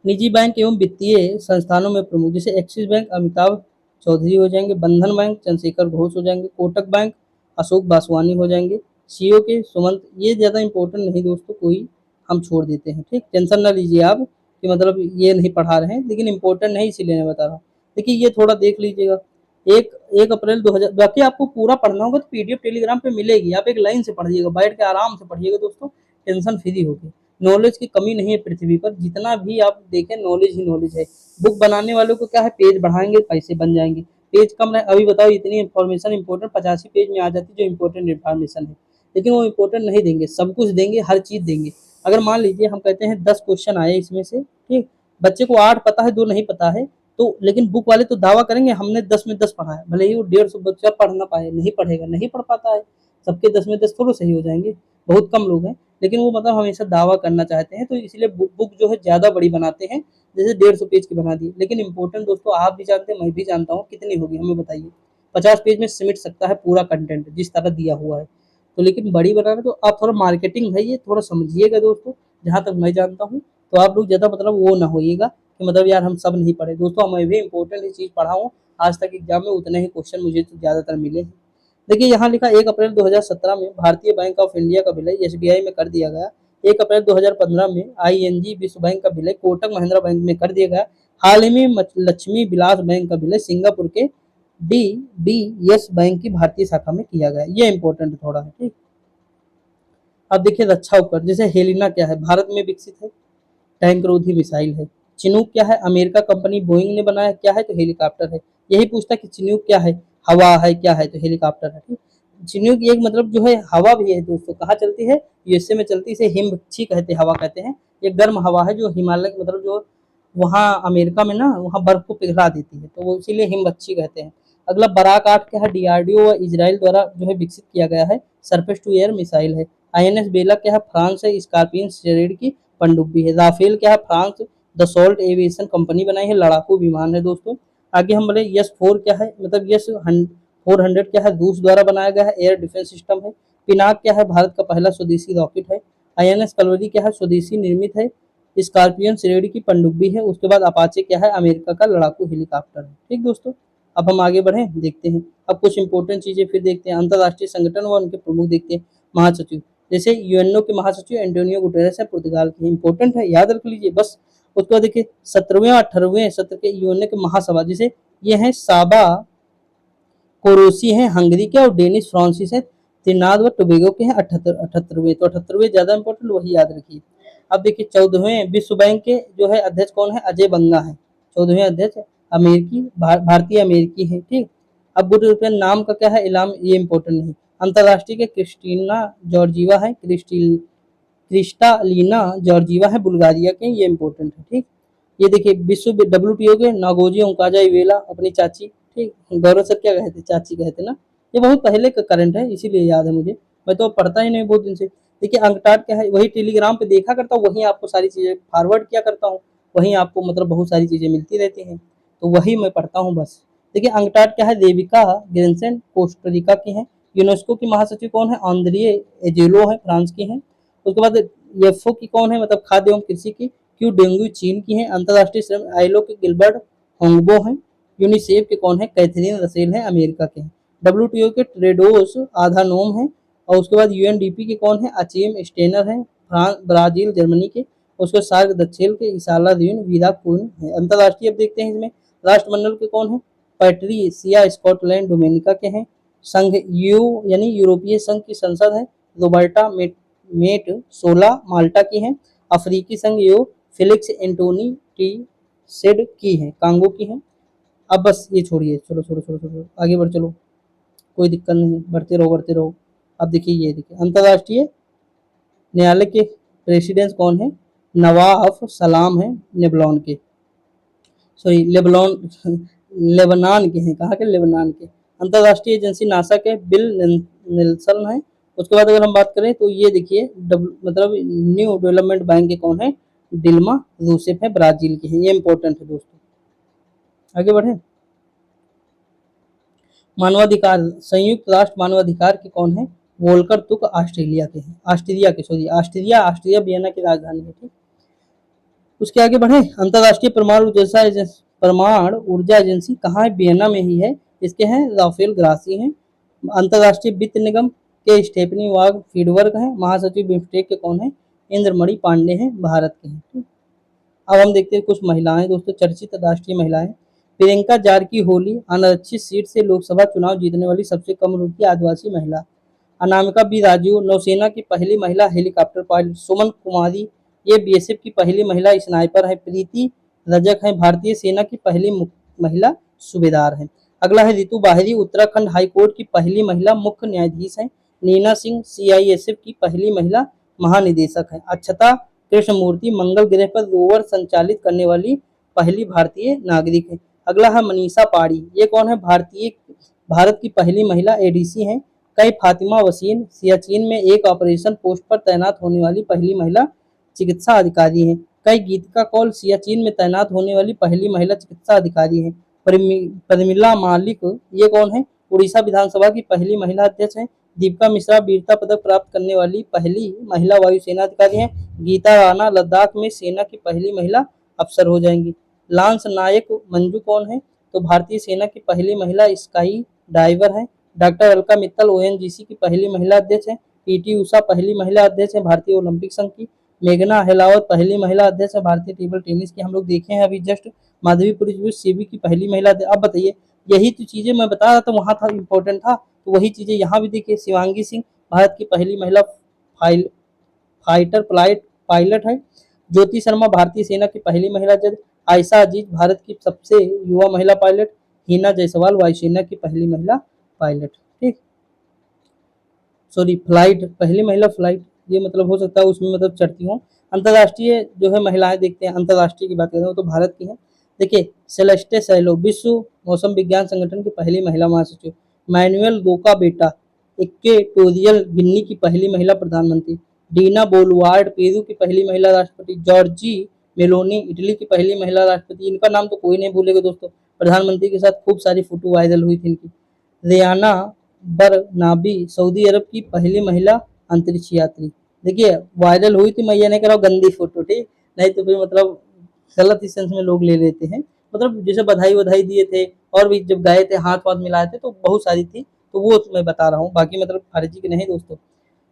Speaker 1: निजी बैंक एवं वित्तीय संस्थानों में प्रमुख, जैसे एक्सिस बैंक अमिताभ चौधरी हो जाएंगे। बंधन बैंक चंद्रशेखर घोष हो जाएंगे। कोटक बैंक अशोक बासवानी हो जाएंगे। सीईओ के सुमंत, ये ज्यादा इंपॉर्टेंट नहीं दोस्तों, कोई हम छोड़ देते हैं, ठीक। टेंशन ना लीजिए आप कि मतलब ये नहीं पढ़ा रहे हैं, लेकिन इंपॉर्टेंट नहीं इसीलिए मैं बता रहा हूँ। देखिए ये थोड़ा देख लीजिएगा। 1 अप्रैल 2000, बाकी आपको पूरा पढ़ना होगा तो पीडीएफ टेलीग्राम पे मिलेगी, आप एक लाइन से पढ़िएगा, बैठ के आराम से पढ़िएगा दोस्तों, टेंशन फ्री होगी। नॉलेज की कमी नहीं है पृथ्वी पर, जितना भी आप देखें नॉलेज ही नॉलेज है। बुक बनाने वालों को क्या है, पेज बढ़ाएंगे पैसे बन जाएंगे, पेज कम रहे। अभी बताओ इतनी इन्फॉर्मेशन इंपॉर्टेंट 85 पेज में आ जाती जो इंपॉर्टेंट इन्फॉर्मेशन है, लेकिन वो इंपॉर्टेंट नहीं देंगे, सब कुछ देंगे, हर चीज देंगे। अगर मान लीजिए हम कहते हैं 10 क्वेश्चन आए इसमें से, ठीक, बच्चे को 8 पता है, 2 नहीं पता है, तो लेकिन बुक वाले तो दावा करेंगे हमने 10 में 10 पढ़ा है, भले ही वो 150 बच्चा पढ़ ना पाए, नहीं पढ़ेगा, नहीं पढ़ पाता है, सबके 10 में 10 थोड़ा सही हो जाएंगे, बहुत कम लोग हैं, लेकिन वो मतलब हमेशा दावा करना चाहते हैं, तो इसलिए बुक जो है ज़्यादा बड़ी बनाते हैं, जैसे 150 पेज की बना दी। लेकिन इंपॉर्टेंट दोस्तों आप भी जानते हैं, मैं भी जानता हूँ, कितनी होगी हमें बताइए। 50 पेज में सिमट सकता है पूरा कंटेंट जिस तरह दिया हुआ है। तो लेकिन बड़ी बनाना तो आप थोड़ा मार्केटिंग है, ये थोड़ा समझिएगा दोस्तों, जहाँ तक मैं जानता हूँ। तो आप लोग ज़्यादा मतलब वो ना होइएगा कि मतलब यार हम सब नहीं पढ़े। दोस्तों मैं भी इंपॉर्टेंट ही चीज़ पढ़ा हूँ, आज तक एग्जाम में उतने ही क्वेश्चन मुझे तो ज़्यादातर मिले हैं। देखिए यहाँ लिखा 1 अप्रैल 2017 में भारतीय बैंक ऑफ इंडिया का विलय एसबीआई में कर दिया गया। 1 अप्रैल 2015 में आईएनजी विश्व बैंक का विलय कोटक महिंद्रा बैंक में कर दिया गया। हाल ही में लक्ष्मी विलास बैंक का विलय सिंगापुर के डीबीएस बैंक की भारतीय शाखा में किया गया। ये इंपॉर्टेंट थोड़ा है, ठीक। अब देखिए रक्षा उपकरण, जैसे हेलिना क्या है, भारत में विकसित है, टैंक रोधी मिसाइल है। चिनूक क्या है, अमेरिका कंपनी बोइंग ने बनाया, क्या है तो हेलीकॉप्टर है। यही पूछता कि चिनूक क्या है, हवा है, क्या है तो हेलीकॉप्टर है, ठीक। चिनूक एक मतलब जो है हवा भी है दोस्तों, कहाँ चलती है, यूएसए में चलती है, इसे हिमछी कहते हैं, हवा कहते हैं। ये गर्म हवा है जो हिमालय मतलब जो वहाँ अमेरिका में ना वहाँ बर्फ को पिघला देती है, तो वो इसीलिए हिमबच्ची कहते हैं। अगला बराक 8 क्या है, डीआरडीओ व इजराइल द्वारा जो है विकसित किया गया है, सरफेस टू एयर मिसाइल है। आईएनएस बेला क्या है, फ्रांस है, स्कॉर्पियन श्रेणी की पनडुब्बी है। राफेल क्या है, फ्रांस दसॉल्ट एविएशन कंपनी बनाई है, लड़ाकू विमान है दोस्तों। आगे हम बोले यस 4 क्या है, मतलब यस 400 क्या है, रूस द्वारा बनाया गया है, एयर डिफेंस सिस्टम है। पिनाक क्या है, भारत का पहला स्वदेशी रॉकेट है। आईएनएस कलवरी क्या है, स्वदेशी निर्मित है, स्कॉर्पियन श्रेणी की पनडुब्बी है। उसके बाद अपाचे क्या है, अमेरिका का लड़ाकू हेलीकॉप्टर है, ठीक दोस्तों। अब हम आगे बढ़े, देखते हैं अब कुछ इंपॉर्टेंट चीजें फिर देखते हैं। अंतर्राष्ट्रीय संगठन व उनके प्रमुख देखते हैं। महासचिव, जैसे यूएनओ के महासचिव एंटोनियो गुटेरेस है, पुर्तगाल के, इंपॉर्टेंट है, याद रख लीजिए बस। उसके बाद देखिए 17वें 18वें सत्र के यूएनओ के महासभा, जैसे ये है साबा कोरोसी है हंगरी के, और डेनिस फ्रांसिस है त्रिनाद व टोबैगो के हैं 78वें। तो 78वें ज्यादा इंपॉर्टेंट, वही याद रखिए। अब देखिए 14वें विश्व बैंक के जो है अध्यक्ष कौन है, अजय बंगा है। 14वें अध्यक्ष अमेरिकी भारतीय अमेरिकी है, ठीक। अब गुड यूरोपियन नाम का क्या है, इलाम, ये इंपॉर्टेंट नहीं। अंतर्राष्ट्रीय के क्रिस्टीना जॉर्जीवा है, क्रिस्टालीना जॉर्जीवा है बुल्गारिया के, ये इंपॉर्टेंट है, ठीक। ये देखिए विश्व डब्ल्यूटीओ के नागोजी ओंकाजा इवेला अपनी चाची, ठीक। गौरव सर क्या कहते, चाची कहते ना। ये बहुत पहले का करंट है, इसीलिए याद है मुझे, मैं तो पढ़ता ही नहीं बहुत दिन से। देखिए अंकटाड क्या है, वही टेलीग्राम पे देखा करता हूँ, वहीं आपको सारी चीजें फॉरवर्ड किया करता हूँ, वहीं आपको मतलब बहुत सारी चीजें मिलती रहती हैं, तो वही मैं पढ़ता हूँ बस। देखिए अंकटाड क्या है, देविका ग्रेंसन कोस्टरिका की है। यूनेस्को की महासचिव कौन है, आंद्रिए एजेलो है, फ्रांस की है। उसके बाद एफओ की कौन है, मतलब खाद्य एवं कृषि की, क्यू डेंगू चीन की है। अंतर्राष्ट्रीय श्रम आईएलओ के गिलबर्ट होंगबो है। यूनिसेफ के कौन है, कैथरीन रसेल है, अमेरिका के हैं। डब्ल्यूटीओ के ट्रेडोस आधानोम है। और उसके बाद यूएनडीपी के कौन है, अचीम स्टेनर है, फ्रांस ब्राजील जर्मनी के। उसके सार्क दक्षिण के इसाला दीन वीरा कोन है। अंतर्राष्ट्रीय अब देखते हैं इसमें राष्ट्रमंडल के कौन है, पैट्रिसिया स्कॉटलैंड डोमिनिका के हैं। संघ यू यानी यूरोपीय संघ की संसद है, रोबर्टा मेट 16 माल्टा की है। अफ्रीकी संघ यो फिलिक्स एंटोनी टी सेड की है, कांगो की है। अब बस ये छोड़िए, चलो छोड़ो छोड़ो छोड़ो, आगे बढ़ चलो, कोई दिक्कत नहीं, बढ़ते रहो बढ़ते रहो। अब देखिए ये देखिए अंतर्राष्ट्रीय न्यायालय के प्रेसिडेंट कौन है, नवाफ सलाम है, नेबलॉन के, सॉरी लेबनान लेबनान के हैं, कहाँ के, लेबनान के। अंतर्राष्ट्रीय एजेंसी नासा के बिल नेल्सन है। उसके बाद अगर हम बात करें तो ये देखिए मतलब न्यू डेवलपमेंट बैंक के कौन है, डिल्मा रूसेफ है, ब्राजील के हैं, ये इंपॉर्टेंट है दोस्तों। आगे बढ़े, मानवाधिकार, संयुक्त राष्ट्र मानवाधिकार के कौन है, वोल्कर तुक ऑस्ट्रेलिया के हैं, ऑस्ट्रिया के, सॉरी ऑस्ट्रिया वियना की राजधानी है, ठीक। उसके आगे बढ़े, अंतर्राष्ट्रीय परमाणु ऊर्जा एजेंसी कहाँ है, वियना में ही है, इसके हैं राफेल ग्रासी हैं। अंतर्राष्ट्रीय वित्त निगम के स्टेफनी वाग फीडवर्क हैं। महासचिव बिम्स्टेक के कौन है, इंद्रमणि पांडे हैं, भारत के हैं। अब हम देखते हैं कुछ महिलाएं दोस्तों, चर्चित राष्ट्रीय महिलाएं। प्रियंका जारकीहोली अनारक्षित सीट से लोकसभा चुनाव जीतने वाली सबसे कम उम्र की आदिवासी महिला। अनामिका बी राजू नौसेना की पहली महिला हेलीकॉप्टर पायलट। सुमन कुमारी ये बीएसएफ की पहली महिला स्नाइपर है। प्रीति रजक है भारतीय सेना की पहली महिला सूबेदार है। अगला है रितु बाहरी उत्तराखंड हाईकोर्ट की पहली महिला मुख्य न्यायाधीश है। नीना सिंह सीआईएसएफ की पहली महिला महानिदेशक है। अक्षता कृष्णमूर्ति मंगल ग्रह पर रोवर संचालित करने वाली पहली भारतीय नागरिक है। अगला है मनीषा पाड़ी, ये कौन है? भारत की पहली महिला एडीसी हैं। कई फातिमा वसीम सियाचिन में एक ऑपरेशन पोस्ट पर तैनात होने वाली पहली महिला चिकित्सा अधिकारी हैं। कई गीतिका कौल सियाचिन में तैनात होने वाली पहली महिला चिकित्सा अधिकारी हैं। प्रमिला मालिक, ये कौन है? उड़ीसा विधानसभा की पहली महिला अध्यक्ष हैं। दीपिका मिश्रा वीरता पदक प्राप्त करने वाली पहली महिला वायुसेना अधिकारी हैं। गीता राणा लद्दाख में सेना की पहली महिला अफसर हो जाएंगी। लांस नायक मंजू कौन है? तो भारतीय सेना की पहली महिला स्काई डाइवर है। डॉक्टर अलका मित्तल ओएनजीसी की पहली महिला अध्यक्ष है। पीटी उषा पहली महिला अध्यक्ष है भारतीय ओलंपिक संघ की। मेघना अहलावत पहली महिला अध्यक्ष है भारतीय टेबल टेनिस की, हम लोग देखे हैं अभी जस्ट। माधवी पुरी सीबी की पहली महिला अध्यक्ष। अब बताइए, यही तो चीजें मैं बता रहा था, वहां था इंपॉर्टेंट था, तो वही चीजें यहाँ भी देखिए। शिवांगी सिंह भारत की पहली महिला फाइटर पायलट है। ज्योति शर्मा भारतीय सेना की पहली महिला जज। आयशा अजीज भारत की सबसे युवा महिला पायलट। हिना जायसवाल वायुसेना की पहली महिला पायलट। ठीक, सॉरी फ्लाइट, पहली महिला फ्लाइट, ये मतलब हो सकता है उसमें मतलब चढ़ती हूँ। अंतर्राष्ट्रीय जो है महिलाएं देखते हैं, अंतर्राष्ट्रीय की बात करें तो भारत की है। देखिए सेलेस्टे सैलो विश्व मौसम विज्ञान संगठन की पहली महिला महासचिव। मैनुअल गोका बेटा इक्वेटोरियल गिनी की पहली महिला प्रधानमंत्री। डीना बोलवार्ड पेरू की पहली महिला राष्ट्रपति। जॉर्जी मेलोनी इटली की पहली महिला राष्ट्रपति। इनका नाम तो कोई नहीं भूलेगा दोस्तों, प्रधानमंत्री के साथ खूब सारी फोटो वायरल हुई थी इनकी। रियाना बरनाबी सऊदी अरब की पहली महिला अंतरिक्ष यात्री। देखिए वायरल हुई थी, मैं ये नहीं कह रहा हूँ गंदी फोटो, ठीक, नहीं तो फिर मतलब गलत इस सेंस में लोग ले लेते हैं। मतलब जैसे बधाई वधाई दिए थे और भी जब गए थे हाथ वाथ मिलाए थे तो बहुत सारी थी, तो वो मैं बता रहा हूँ, बाकी मतलब फर्जी के नहीं दोस्तों।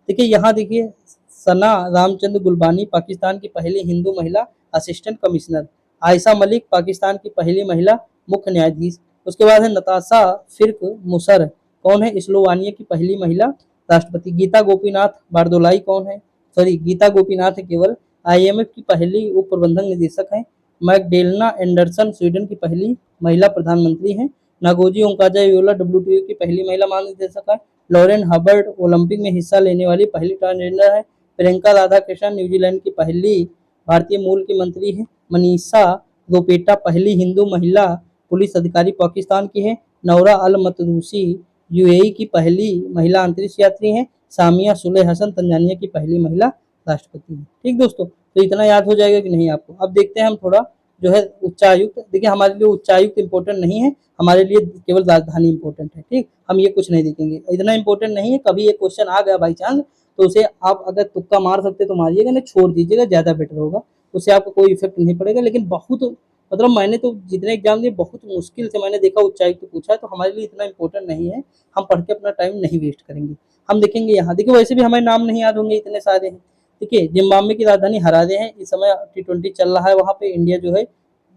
Speaker 1: देखिए यहाँ देखिए सना रामचंद्र गुलबानी पाकिस्तान की पहली हिंदू महिला असिस्टेंट कमिश्नर। आयशा मलिक पाकिस्तान की पहली महिला मुख्य न्यायाधीश। उसके बाद है नताशा फिर्क मुसर, कौन है? स्लोवानिया की पहली महिला राष्ट्रपति। गीता गोपीनाथ बारदोलाई कौन है? सॉरी गीता गोपीनाथ है केवल, आईएमएफ की पहली उप प्रबंधक निदेशक है। मैगडेलना एंडरसन स्वीडन की पहली महिला प्रधानमंत्री हैं। नागोजी ओंकाजायोला डब्ल्यूटीओ की पहली महिला महानिदेशक है। लॉरेन हबर्ट ओलंपिक में हिस्सा लेने वाली पहली ट्रांसजेंडर है। प्रियंका राधाकृष्णन न्यूजीलैंड की पहली भारतीय मूल की मंत्री है। मनीषा रोपेटा पहली हिंदू महिला पुलिस अधिकारी पाकिस्तान की है। नौरा अल मतरूसी यूएई की पहली महिला अंतरिक्ष यात्री हैं। सामिया सुलेह हसन तंजानिया की पहली महिला राष्ट्रपति हैं। ठीक दोस्तों, तो इतना याद हो जाएगा कि नहीं आपको? अब देखते हैं हम थोड़ा जो है उच्चायुक्त। देखिए हमारे लिए उच्चायुक्त इंपॉर्टेंट नहीं है, हमारे लिए केवल राजधानी इंपॉर्टेंट है। ठीक, हम ये कुछ नहीं देखेंगे, इतना इंपॉर्टेंट नहीं है। कभी एक क्वेश्चन आ गया बाई चांस तो उसे आप अगर तुक्का मार सकते तो मारिएगा, नहीं छोड़ दीजिएगा, ज्यादा बेटर होगा, उससे आपको कोई इफेक्ट नहीं पड़ेगा। लेकिन बहुत मतलब मैंने तो जितने एग्जाम दिए बहुत मुश्किल से मैंने देखा उच्चायुक्त पूछा है, तो हमारे लिए इतना इंपॉर्टेंट नहीं है, हम पढ़ के अपना टाइम नहीं वेस्ट करेंगे। हम देखेंगे यहाँ, देखिए वैसे भी हमें नाम नहीं याद होंगे, इतने सारे हैं। देखिए जिम्बाब्वे की राजधानी हरारे है, इस समय T20 चल रहा है, वहाँ पे इंडिया जो है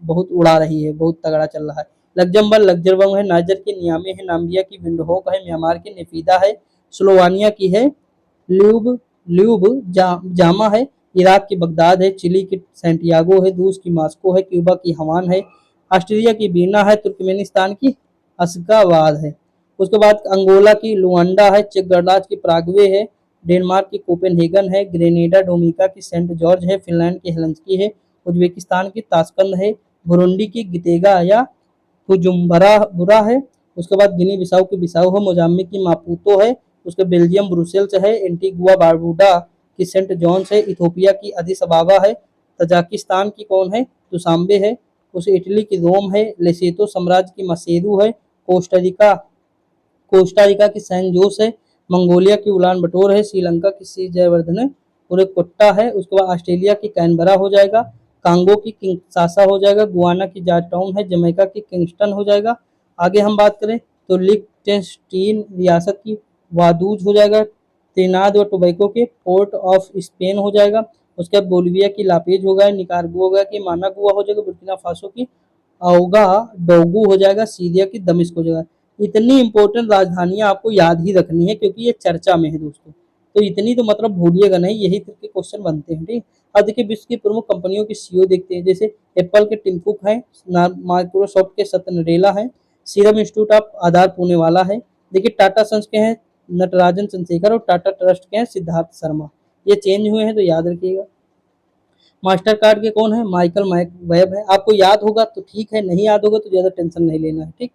Speaker 1: बहुत उड़ा रही है, बहुत तगड़ा चल रहा है। लग्जमबर्ग है, नाइजर की नियामे है, नाम्बिया की विंडहोक है, म्यांमार की नेफीदा है, स्लोवानिया की है ल्यूब ल्यूब जामा है, इराक की बगदाद है, चिली की सैंटियागो है, रूस की मास्को है, क्यूबा की हवान है, ऑस्ट्रेलिया की बीना है, तुर्कमेनिस्तान की अशगाबाद है। उसके बाद अंगोला की लुआंडा है, चेक गणराज्य की प्रागवे है, डेनमार्क की कोपेनहेगन है, ग्रेनेडा डोमिनिका की सेंट जॉर्ज है, फिनलैंड की हेलंस्की है, उज्बेकिस्तान की ताशकंद है, बुरुंडी की गितेगा या बुजुम्बरा बुरा है। उसके बाद गिनी बिसाऊ की बिसाऊ है, मोजाम्बिक की मापूतो है, उसके बेल्जियम ब्रुसेल्स है, एंटीगुआ बारबूडा की सेंट जॉन्स है, इथोपिया की अदिस अबाबा है, तजाकिस्तान की कौन है? दुसाम्बे है, उसे इटली की रोम है, लेसेतो साम्राज्य की मसेरू है, कोस्टारिका की सैन जोस है, मंगोलिया की उलान बटोर है, श्रीलंका की सी जयवर्धन पूरे कोट्टा है। उसके बाद ऑस्ट्रेलिया की कैनबरा हो जाएगा, कांगो की किंगसासा हो जाएगा, गुआना की जॉर्ज टाउन है, जमैका की किंगस्टन हो जाएगा। आगे हम बात करें तो लिechtenstein रियासत की वादूज हो जाएगा, त्रिनाद व टोबैको के पोर्ट ऑफ स्पेन हो जाएगा। उसके बाद बोलिविया की लापेज हो गया, निकारागुआ की मानागुआ हो जाएगा, बुर्किना फासो की औगा डोगू हो जाएगा, सीरिया की दमिश्क हो जाएगा। इतनी इंपॉर्टेंट राजधानियां आपको याद ही रखनी है क्योंकि ये चर्चा में है दोस्तों, तो इतनी तो मतलब भूलिएगा नहीं, यही तक के क्वेश्चन बनते हैं। ठीक, अब देखिए विश्व की प्रमुख कंपनियों के सीईओ देखते हैं, जैसे एप्पल के टिम कुक हैं, माइक्रोसॉफ्ट के सत्य नडेला हैं, सीरम इंस्टीट्यूट ऑफ आधार पुणेवाला है। देखिए टाटा सन्स के हैं नटराजन चंद्रशेखर और टाटा ट्रस्ट के हैं सिद्धार्थ शर्मा, ये चेंज हुए हैं तो याद रखिएगा। मास्टर कार्ड के कौन है? माइकल वेब है। आपको याद होगा तो ठीक है, नहीं याद होगा तो ज़्यादा टेंशन नहीं लेना है, ठीक।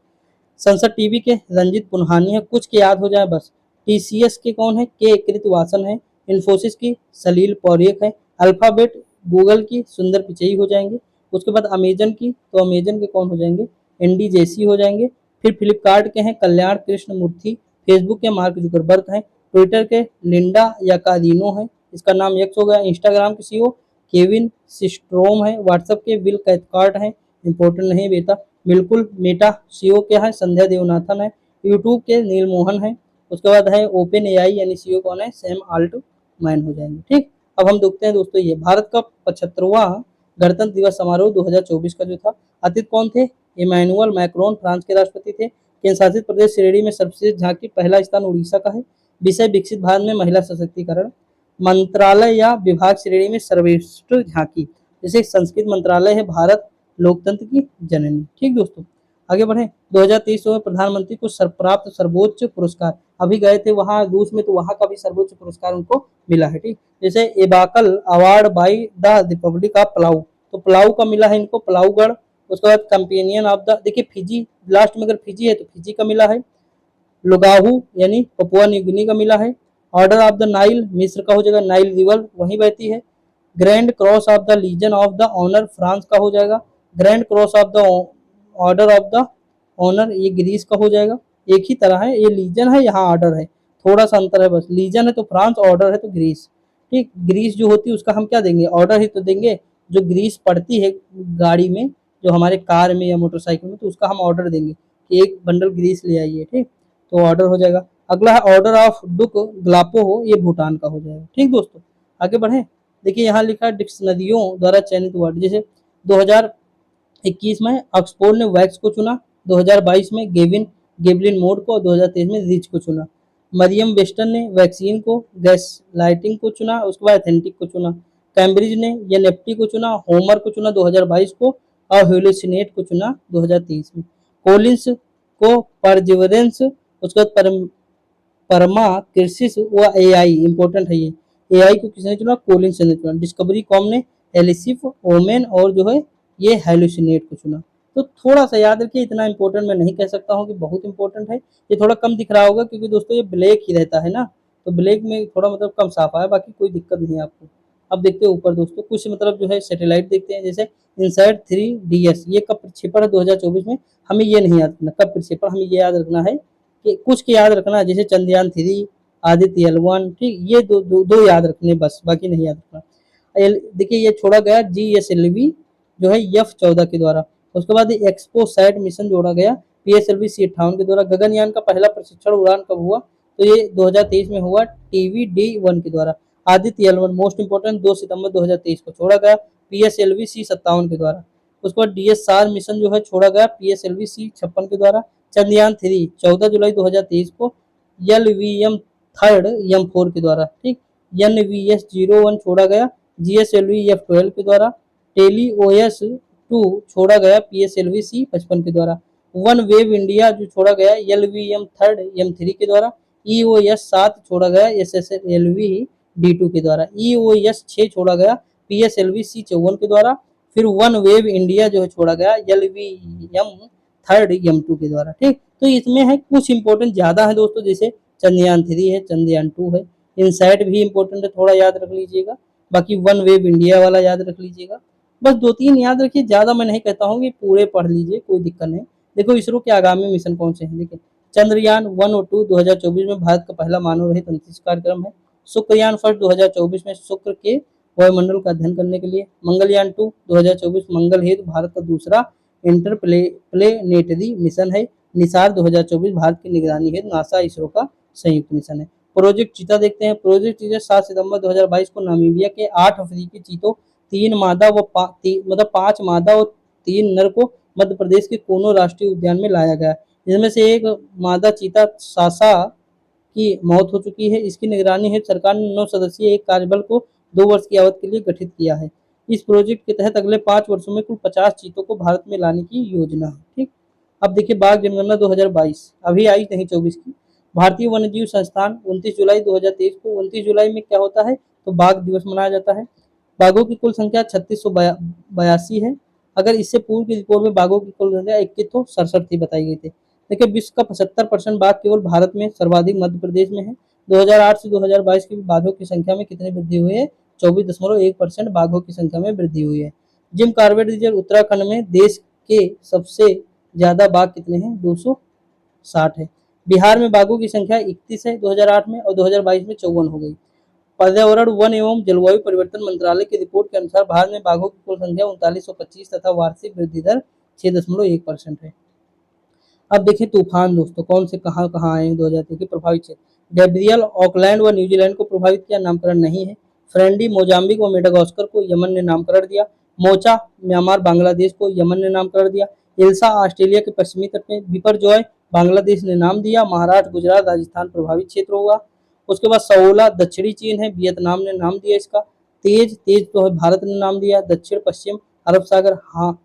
Speaker 1: संसद टीवी के रंजीत पुन्हानी है, कुछ के याद हो जाए बस। टीसीएस के कौन है? के कृतवासन है। इन्फोसिस की सलील पौरिक है। अल्फाबेट गूगल की सुंदर पिचई हो जाएंगे। उसके बाद अमेजन की, तो अमेजन के कौन हो जाएंगे? एनडी जेसी हो जाएंगे। फिर फ्लिपकार्ट के हैं कल्याण कृष्ण मूर्ति। फेसबुक के मार्क जुकरबर्ग हैं। ट्विटर के लिंडा याकारिनो है, इसका नाम यक्स हो गया। इंस्टाग्राम के सीईओ केविन सिस्ट्रोम है। व्हाट्सएप के विल कैथकार्ट हैं, इंपॉर्टेंट नहीं बेटा। बिल्कुल मेटा सीईओ क्या है? संध्या देवनाथन है। यूट्यूब के नील मोहन है। उसके बाद है ओपन एआई यानी सीईओ कौन है? सैम आल्टमैन हो जाएंगे, ठीक। अब हम देखते हैं दोस्तों, ये भारत का 75वां गणतंत्र दिवस समारोह 2024 का जो था, अतिथि कौन थे? इमैनुअल मैक्रोन फ्रांस के राष्ट्रपति थे। केंद्र शासित प्रदेश श्रेणी में सर्वश्रेष्ठ झांकी पहला स्थान उड़ीसा का है। विषय विकसित भारत में महिला सशक्तिकरण। मंत्रालय या विभाग श्रेणी में सर्वश्रेष्ठ झांकी, जैसे संस्कृत मंत्रालय है भारत लोकतंत्र की जननी, ठीक दोस्तों। आगे बढ़े, 2023 में प्रधानमंत्री को प्राप्त सर्वोच्च पुरस्कार, अभी गए थे वहां रूस में, तो वहां का भी सर्वोच्च पुरस्कार उनको मिला है, ठीक। जैसे एबाकल award by the Republic of Palau, तो पलाऊ का मिला है इनको, पलाऊगढ़। उसके बाद कंपेनियन ऑफ द, देखिए फिजी लास्ट में अगर फिजी है तो फिजी का मिला है। लुगाहू यानी पपुआ न्यूगिनी का मिला है। ऑर्डर ऑफ द नाइल मिस्र का हो जाएगा, नाइल रिवर वहीं बहती है। Grand cross of the legion of the honour France का हो जाएगा। Grand cross of the order of the honour ये ग्रीस का हो जाएगा। एक ही तरह है, ये लीजन है, यहाँ ऑर्डर है, थोड़ा सा अंतर है बस। लीजन है तो फ्रांस, ऑर्डर है तो ग्रीस, ठीक। ग्रीस जो होती है उसका हम क्या देंगे? ऑर्डर ही तो देंगे। जो ग्रीस पड़ती है गाड़ी में, जो हमारे कार में या मोटरसाइकिल में, तो उसका हम ऑर्डर देंगे कि एक बंडल ग्रीस ले आइए, ठीक। तो ऑर्डर हो जाएगा। अगला है ऑर्डर ऑफ डुक ग्लापो हो, ये भूटान का हो जाएगा, ठीक दोस्तों। आगे बढ़े, देखिए यहाँ लिखा है डिक्शनरियों द्वारा चयनित वर्ड, जैसे 2021 में ऑक्सफोर्ड ने वैक्स को चुना, 2022 में गेबलिन मोड को, 2023 में रिच को चुना। मरियम वेस्टन ने वैक्सीन को, गैस लाइटिंग को चुना, उसके बाद एथेंटिक को चुना। कैम्ब्रिज ने ये नेफ्टी को चुना, होमर को चुना 2022 को, और हेलोसिनेट को चुना 2023 में। कोलिंस को परजिवरेंस, उसके बाद परमा क्रिसिस व एआई, इंपॉर्टेंट है ये। एआई को किसने चुना? कोलिंस ने चुना। डिस्कवरी कॉम ने एलिसिफ ओमेन और जो है ये हेलुसिनेट को चुना। तो थोड़ा सा याद रखिए, इतना इंपॉर्टेंट मैं नहीं कह सकता हूँ कि बहुत इंपॉर्टेंट है। ये थोड़ा कम दिख रहा होगा क्योंकि दोस्तों ये ब्लैक ही रहता है ना, तो ब्लैक में थोड़ा मतलब कम साफ आया, बाकी कोई दिक्कत नहीं है आपको। अब देखते हैं ऊपर दोस्तों, कुछ मतलब जो है सैटेलाइट देखते हैं, जैसे इनसैट 3DS, ये कब प्रक्षेपण है? 2024 में। हमें ये नहीं याद रखना कब प्रक्षेपण, हमें ये याद रखना है कि कुछ के याद रखना, जैसे चंद्रयान 3, आदित्य L1, ठीक। ये दो याद रखने बस, बाकी नहीं याद रखना। देखिए ये छोड़ा गया GSLV जो है F14 के द्वारा। उसके बाद एक्सपो सैट मिशन जोड़ा गया PSLV C58 के द्वारा। गगनयान का पहला प्रशिक्षण उड़ान कब हुआ? तो ये 2023 में हुआ TVD-1 के द्वारा। आदित्य L1 मोस्ट इंपोर्टेंट 2 सितंबर 2023 को छोड़ा गया PSLV C57 के द्वारा। उसके बाद DSR मिशन जो है छोड़ा गया PSLV C56 के द्वारा। चंद्रयान 3 14 जुलाई 2023 को LVM थर्ड M4 के द्वारा, ठीक। NVS-01 छोड़ा गया GSLV F12 के द्वारा। टेलीओएस-2 छोड़ा गया PSLV C55 के द्वारा। वन वेव इंडिया जो छोड़ा गया LVM थर्ड M3 के द्वारा। EOS-7 छोड़ा गया SSLV D2 के द्वारा। EOS-6 छोड़ा गया PSLV C54 के द्वारा। फिर वन वेव इंडिया जो है छोड़ा गया LVM थर्ड M2 के द्वारा, ठीक। तो इसमें है कुछ इंपॉर्टेंट ज्यादा है दोस्तों, जैसे चंद्रयान 3 है, चंद्रयान 2 है। इनसाइट भी इंपॉर्टेंट है, थोड़ा याद रख लीजिएगा। बाकी वन वेव इंडिया वाला याद रख लीजिएगा। बस 2-3 याद रखिए, ज्यादा मैं नहीं कहता हूँ कि पूरे पढ़ लीजिए, कोई दिक्कत नहीं। देखो इसरो के आगामी मिशन कौन से हैं, देखिए चंद्रयान 1 और 2 2024 में भारत का पहला मानव रहित अंतरिक्ष कार्यक्रम है। शुक्रयान फर्स्ट 2024 में शुक्र के वायुमंडल का अध्ययन करने के लिए। मंगलयान 2 2024 मंगल हेतु भारत का दूसरा इंटरप्लेनेटरी मिशन है। निसार 2024 भारत की निगरानी हेतु नासा इसरो का संयुक्त मिशन है। प्रोजेक्ट चीता देखते हैं। प्रोजेक्ट चीता 7 सितंबर 2022 को नामीबिया के 8 अफ्रीकी चीतों, 3 मादा व मतलब 5 मादा और 3 नर को मध्य प्रदेश के कोनो राष्ट्रीय उद्यान में लाया गया। इसमें से एक मादा चीता सासा की मौत हो चुकी है। इसकी निगरानी हेतु सरकार ने 9 सदस्यीय एक कार्यबल को 2 वर्ष की अवधि के लिए गठित किया है। इस प्रोजेक्ट के तहत अगले 5 वर्षों में कुल 50 चीतों को भारत में लाने की योजना है, ठीक। अब देखिए बाघ जनगणना 2022 अभी आई नहीं 24 की। भारतीय वन्यजीव संस्थान 29 जुलाई 2023 को, 29 जुलाई में क्या होता है? तो बाघ दिवस मनाया जाता है। बाघों की कुल संख्या 3682 है। अगर इससे पूर्व की रिपोर्ट में बाघों की कुल संख्या 2167 थी बताई गई थी। देखिए विश्व का 75% बाघ केवल भारत में, सर्वाधिक मध्य प्रदेश में है। 2008 से 2022 की बाघों की संख्या में कितनी वृद्धि हुई है? 24.1% बाघों की संख्या में वृद्धि हुई है। जिम कॉर्बेट रिजर्व उत्तराखंड में देश के सबसे ज्यादा बाघ कितने हैं? 260 है। बिहार में बाघों की संख्या 31 है 2008 में, और 2022 में 54 हो गई। पर्यावरण, वन एवं जलवायु परिवर्तन मंत्रालय की रिपोर्ट के अनुसार भारत में बाघों की कुल संख्या 3925 तथा वार्षिक वृद्धि दर 6.1% है। अब देखिए तूफान दोस्तों कौन से कहाँ कहाँ आए हैं 2023 के प्रभावित क्षेत्र। गैब्रियल ऑकलैंड व न्यूजीलैंड को प्रभावित किया, नामकरण नहीं है। फ्रेंडी मोजाम्बिक व मेडागास्कर को यमन ने नामकरण दिया। मोचा म्यांमार बांग्लादेश को यमन ने नामकरण दिया। इल्सा ऑस्ट्रेलिया के पश्चिमी तट में। बिपरजॉय बांग्लादेश ने नाम दिया। महाराष्ट्र, गुजरात, राजस्थान प्रभावित क्षेत्र होगा। उसके बाद सओला दक्षिणी चीन है, वियतनाम ने नाम दिया इसका। तेज तेज तो है भारत ने नाम दिया। दक्षिण पश्चिम अरब सागर, हाँ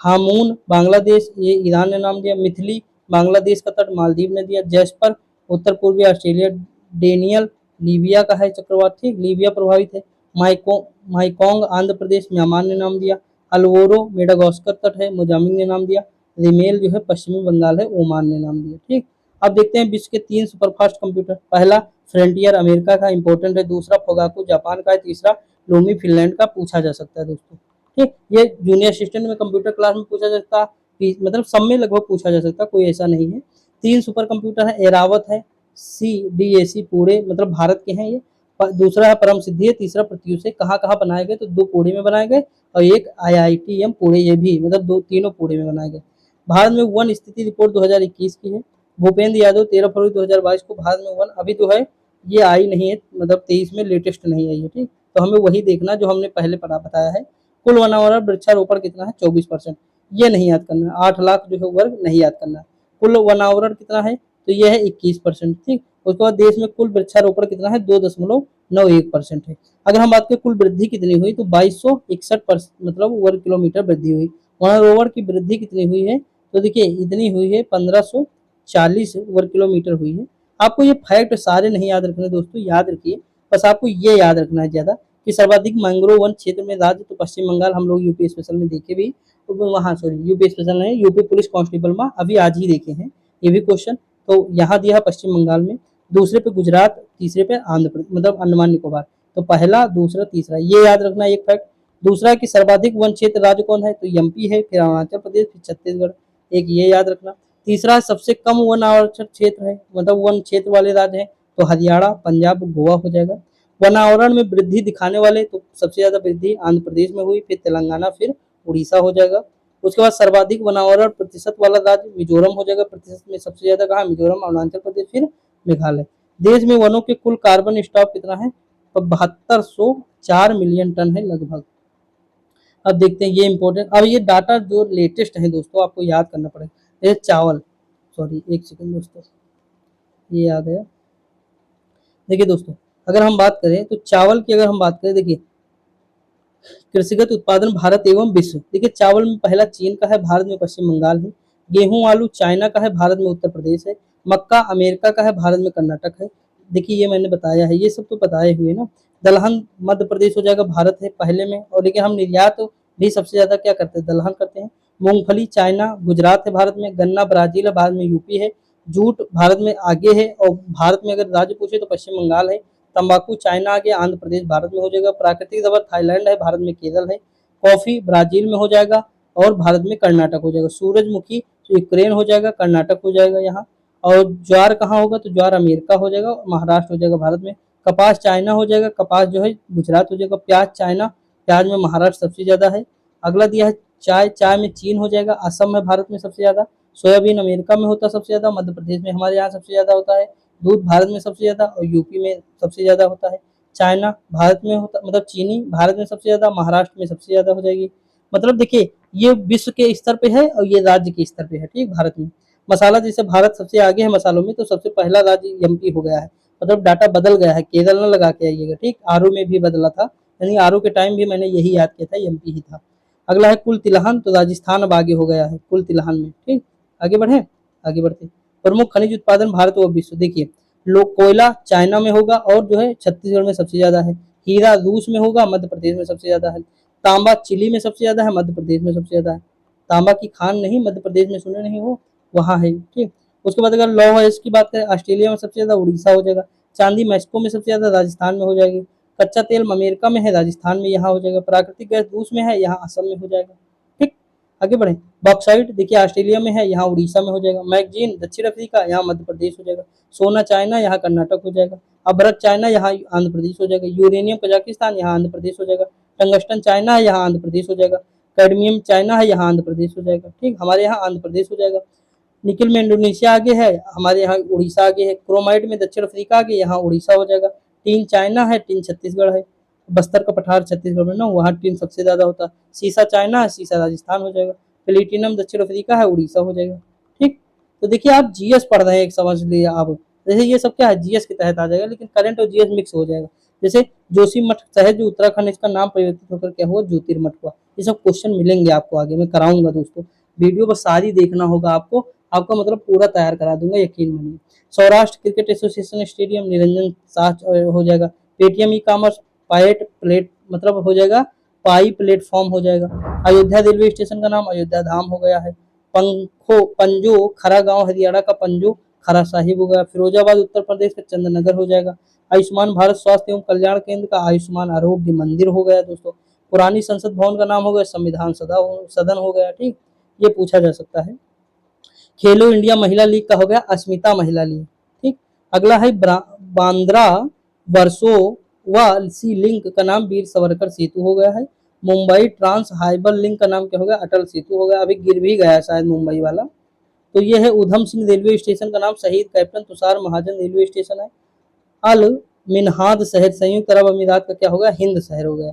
Speaker 1: हामून बांग्लादेश, ये ईरान ने नाम दिया। मिथिली बांग्लादेश का तट, मालदीव ने दिया। जैस्पर उत्तर पूर्वी ऑस्ट्रेलिया। डेनियल लीबिया का है चक्रवात, ठीक, लीबिया प्रभावित है। माइकोंग आंध्र प्रदेश, म्यांमार ने नाम दिया। अल्वोरो मेडागास्कर तट है, मोजाम्बिक ने नाम दिया। रिमेल जो है पश्चिमी बंगाल है, ओमान ने नाम दिया, ठीक। अब देखते हैं विश्व के 3 सुपरफास्ट कंप्यूटर। पहला फ्रंटियर अमेरिका का, इंपॉर्टेंट है। दूसरा फोगाकू जापान का है। तीसरा लूमी फिनलैंड का। पूछा जा सकता है दोस्तों, ठीक। ये जूनियर असिस्टेंट में कंप्यूटर क्लास में पूछा जा सकता है, मतलब सब में लगभग पूछा जा सकता है, कोई ऐसा नहीं है। 3 सुपर कंप्यूटर है। एरावत है, CDAC पुणे मतलब भारत के हैं ये। दूसरा है परम सिद्धि है। तीसरा प्रत्युष है। कहाँ कहाँ बनाए गए? तो 2 पुणे में बनाए गए और एक IITM पुणे, ये भी मतलब तीनों पुणे में बनाए गए। भारत में वन स्थिति रिपोर्ट 2021 की है। भूपेंद्र यादव 13 फरवरी 2022 को भारत में वन, अभी जो है ये आई नहीं है, मतलब 23 में लेटेस्ट नहीं आई है, ठीक। तो हमें वही देखना जो हमने पहले पढ़ा बताया है। कुल वनावरण वृक्षारोपण कितना है? 24%। ये नहीं याद करना है। 8 लाख जो है वर्ग नहीं याद करना है। कुल वनावरण कितना है? तो ये है 21%, ठीक। उसके बाद देश में कुल वृक्षारोपण कितना है? 2.91% है। अगर हम बात करें कुल वृद्धि कितनी हुई, तो 2261 मतलब वर्ग किलोमीटर वृद्धि हुई। वनारोपण की वृद्धि कितनी हुई है? तो देखिए इतनी हुई है 1540 वर्ग किलोमीटर हुई है। आपको ये फैक्ट सारे नहीं याद रखने दोस्तों, याद रखिए, बस आपको ये याद रखना है ज्यादा कि सर्वाधिक मैंग्रोव वन क्षेत्र में राज्य, तो पश्चिम बंगाल, हम लोग यूपी स्पेशल में देखे भी, तो वहाँ सॉरी यूपी स्पेशल नहीं, यूपी पुलिस कांस्टेबल में अभी आज ही देखे हैं ये भी क्वेश्चन। तो यहाँ दिया है पश्चिम बंगाल में, दूसरे पे गुजरात, तीसरे पे आंध्र प्रदेश मतलब अंडमान निकोबार। तो पहला, दूसरा, तीसरा ये याद रखना एक फैक्ट। दूसरा कि सर्वाधिक वन क्षेत्र राज्य कौन है? तो MP है, फिर अरुणाचल प्रदेश, फिर छत्तीसगढ़, एक ये याद रखना। तीसरा सबसे कम वन आरक्षण क्षेत्र है, मतलब वन क्षेत्र वाले राज्य है, तो हरियाणा, पंजाब, गोवा हो जाएगा। वनावरण में वृद्धि दिखाने वाले, तो सबसे ज्यादा वृद्धि आंध्र प्रदेश में हुई, फिर तेलंगाना, फिर उड़ीसा हो जाएगा। उसके बाद सर्वाधिक वनावरण प्रतिशत वाला राज्य मिजोरम हो जाएगा, प्रतिशत में सबसे ज्यादा कहा? मिजोरम, अरुणाचल प्रदेश, फिर मेघालय। देश में वनों के कुल कार्बन स्टॉक कितना है? 7204 मिलियन टन है लगभग। अब देखते हैं ये इंपॉर्टेंट, अब ये डाटा जो लेटेस्ट है दोस्तों आपको याद करना पड़ेगा। ये चावल, सॉरी एक सेकंड दोस्तों, ये आ गया। देखिए दोस्तों अगर हम बात करें तो चावल की, अगर हम बात करें, देखिए कृषिगत उत्पादन भारत एवं विश्व। देखिए चावल में पहला चीन का है, भारत में पश्चिम बंगाल है। गेहूं आलू चाइना का है, भारत में उत्तर प्रदेश है। मक्का अमेरिका का है, भारत में कर्नाटक है। देखिए ये मैंने बताया है, ये सब तो बताए हुए ना। दलहन मध्य प्रदेश हो जाएगा, भारत है पहले में। और लेकिन हम निर्यात भी सबसे ज्यादा क्या करते हैं? दलहन करते हैं। मूंगफली चाइना गुजरात है, भारत में। गन्ना ब्राजील है, भारत में यूपी है। जूट भारत में आगे है, और भारत में अगर राज्य पूछे तो पश्चिम बंगाल है। तंबाकू चाइना आगे, आंध्र प्रदेश भारत में हो जाएगा। प्राकृतिक रबर थाईलैंड है, भारत में केरल है। कॉफी ब्राजील में हो जाएगा, और भारत में कर्नाटक हो जाएगा। सूरजमुखी यूक्रेन हो जाएगा, कर्नाटक हो जाएगा यहाँ। और ज्वार कहाँ होगा? तो ज्वार अमेरिका हो जाएगा, महाराष्ट्र हो जाएगा भारत में। कपास चाइना हो जाएगा, कपास जो है गुजरात हो जाएगा। प्याज चाइना, प्याज में महाराष्ट्र सबसे ज्यादा है। अगला दिया है चाय, चाय में चीन हो जाएगा। असम है भारत में सबसे ज्यादा। सोयाबीन अमेरिका में होता है सबसे ज्यादा, मध्य प्रदेश में हमारे यहाँ सबसे ज्यादा होता है। दूध भारत में सबसे ज्यादा, और यूपी में सबसे ज्यादा होता है। चाइना भारत में होता, मतलब चीनी भारत में सबसे ज्यादा, महाराष्ट्र में सबसे ज्यादा हो जाएगी। मतलब देखिए ये विश्व के स्तर पे है और ये राज्य के स्तर पे है, ठीक। भारत में मसाला, जैसे भारत सबसे आगे है मसालों में, तो सबसे पहला राज्य MP हो गया है। मतलब डाटा बदल गया है, केरल न लगा के आइएगा, ठीक। आरओ में भी बदला था, यानी आरओ के टाइम भी मैंने यही याद किया था, MP ही था। अगला है कुल तिलहन, तो राजस्थान अब आगे हो गया है कुल तिलहन में, ठीक। आगे बढ़े, आगे बढ़ते। प्रमुख खनिज उत्पादन भारत व विश्व। देखिए लोग कोयला चाइना में होगा, और जो है छत्तीसगढ़ में सबसे ज्यादा है। हीरा रूस में होगा, मध्य प्रदेश में सबसे ज्यादा है। तांबा चिली में सबसे ज्यादा है, मध्य प्रदेश में सबसे ज्यादा है। तांबा की खान नहीं, मध्य प्रदेश में सुने नहीं हो, वहां है। ठीक, उसके बाद अगर लौह अयस्क की बात करें, ऑस्ट्रेलिया में सबसे ज्यादा उड़ीसा हो जाएगा। चांदी मैक्सिको में सबसे ज्यादा राजस्थान में हो जाएगी। कच्चा तेल अमेरिका में है, राजस्थान में यहाँ हो जाएगा। प्राकृतिक गैस रूस में है, यहाँ असम में हो जाएगा। ठीक, आगे बढ़े। बॉक्साइट देखिए ऑस्ट्रेलिया में है, यहाँ उड़ीसा में हो जाएगा। मैगजीन दक्षिण अफ्रीका, यहाँ मध्य प्रदेश हो जाएगा। सोना चाइना, यहाँ कर्नाटक हो जाएगा। अभ्रक चाइना, यहाँ आंध्र प्रदेश हो जाएगा। यूरेनियम कजाकिस्तान, यहाँ आंध्र प्रदेश हो जाएगा। टंगस्टन चाइना है, यहाँ आंध्र प्रदेश हो जाएगा। कैडमियम चाइना है, यहाँ आंध्र प्रदेश हो जाएगा। ठीक, हमारे यहाँ आंध्र प्रदेश हो जाएगा। निकल में इंडोनेशिया आगे है, हमारे यहाँ उड़ीसा आगे है। क्रोमाइट में दक्षिण अफ्रीका आगे, यहाँ उड़ीसा हो जाएगा। टीन चाइना है, टीन छत्तीसगढ़ है। बस्तर का पठार छत्तीसगढ़ में ना, वहाँ टीन सबसे ज्यादा होता है। सीसा चाइना है, सीसा राजस्थान हो जाएगा। प्लेटिनम दक्षिण अफ्रीका है, उड़ीसा हो जाएगा। ठीक, तो देखिए आप जीएस पढ़ रहे हैं, एक समझ लिए आप। जैसे ये सब क्या है, जीएस के तहत आ जाएगा, लेकिन करंट और जीएस मिक्स हो जाएगा। जैसे जोशीमठ शहर जो उत्तराखंड, इसका नाम परिवर्तित होकर क्या हुआ, ज्योतिर्मठ हुआ। ये सब क्वेश्चन मिलेंगे आपको आगे, मैं कराऊंगा दोस्तों। वीडियो बस सारी देखना होगा आपको, आपका मतलब पूरा तैयार करा दूंगा, यकीन मानिए। Saurashtra cricket association stadium, Niranjan Shah हो जाएगा। पेटीएम ई कॉमर्स, पायट प्लेट मतलब हो जाएगा, पाई प्लेटफॉर्म हो जाएगा। अयोध्या रेलवे स्टेशन का नाम अयोध्या धाम हो गया है। पंखो पंजो खरा गांव हरियाणा का पंजो खरा साहिब हो गया। फिरोजाबाद उत्तर प्रदेश का चंद्रनगर हो जाएगा। आयुष्मान भारत स्वास्थ्य एवं कल्याण केंद्र का आयुष्मान आरोग्य मंदिर हो गया दोस्तों। पुरानी संसद भवन का नाम हो गया संविधान सदन हो गया। ठीक, ये पूछा जा सकता है। खेलो इंडिया महिला लीग का हो गया अस्मिता महिला लीग। ठीक, अगला है बांद्रा वर्सोवा सी लिंक का नाम वीर सावरकर सेतु हो गया है। मुंबई ट्रांस हाइबर लिंक का नाम क्या हो गया, अटल सेतु हो गया। अभी गिर भी गया शायद मुंबई वाला। तो ये है उधम सिंह रेलवे स्टेशन का नाम शहीद कैप्टन तुषार महाजन रेलवे स्टेशन है। अल मिनहाद शहर संयुक्त अरब अमीरात का क्या हो गया, हिंद शहर हो गया।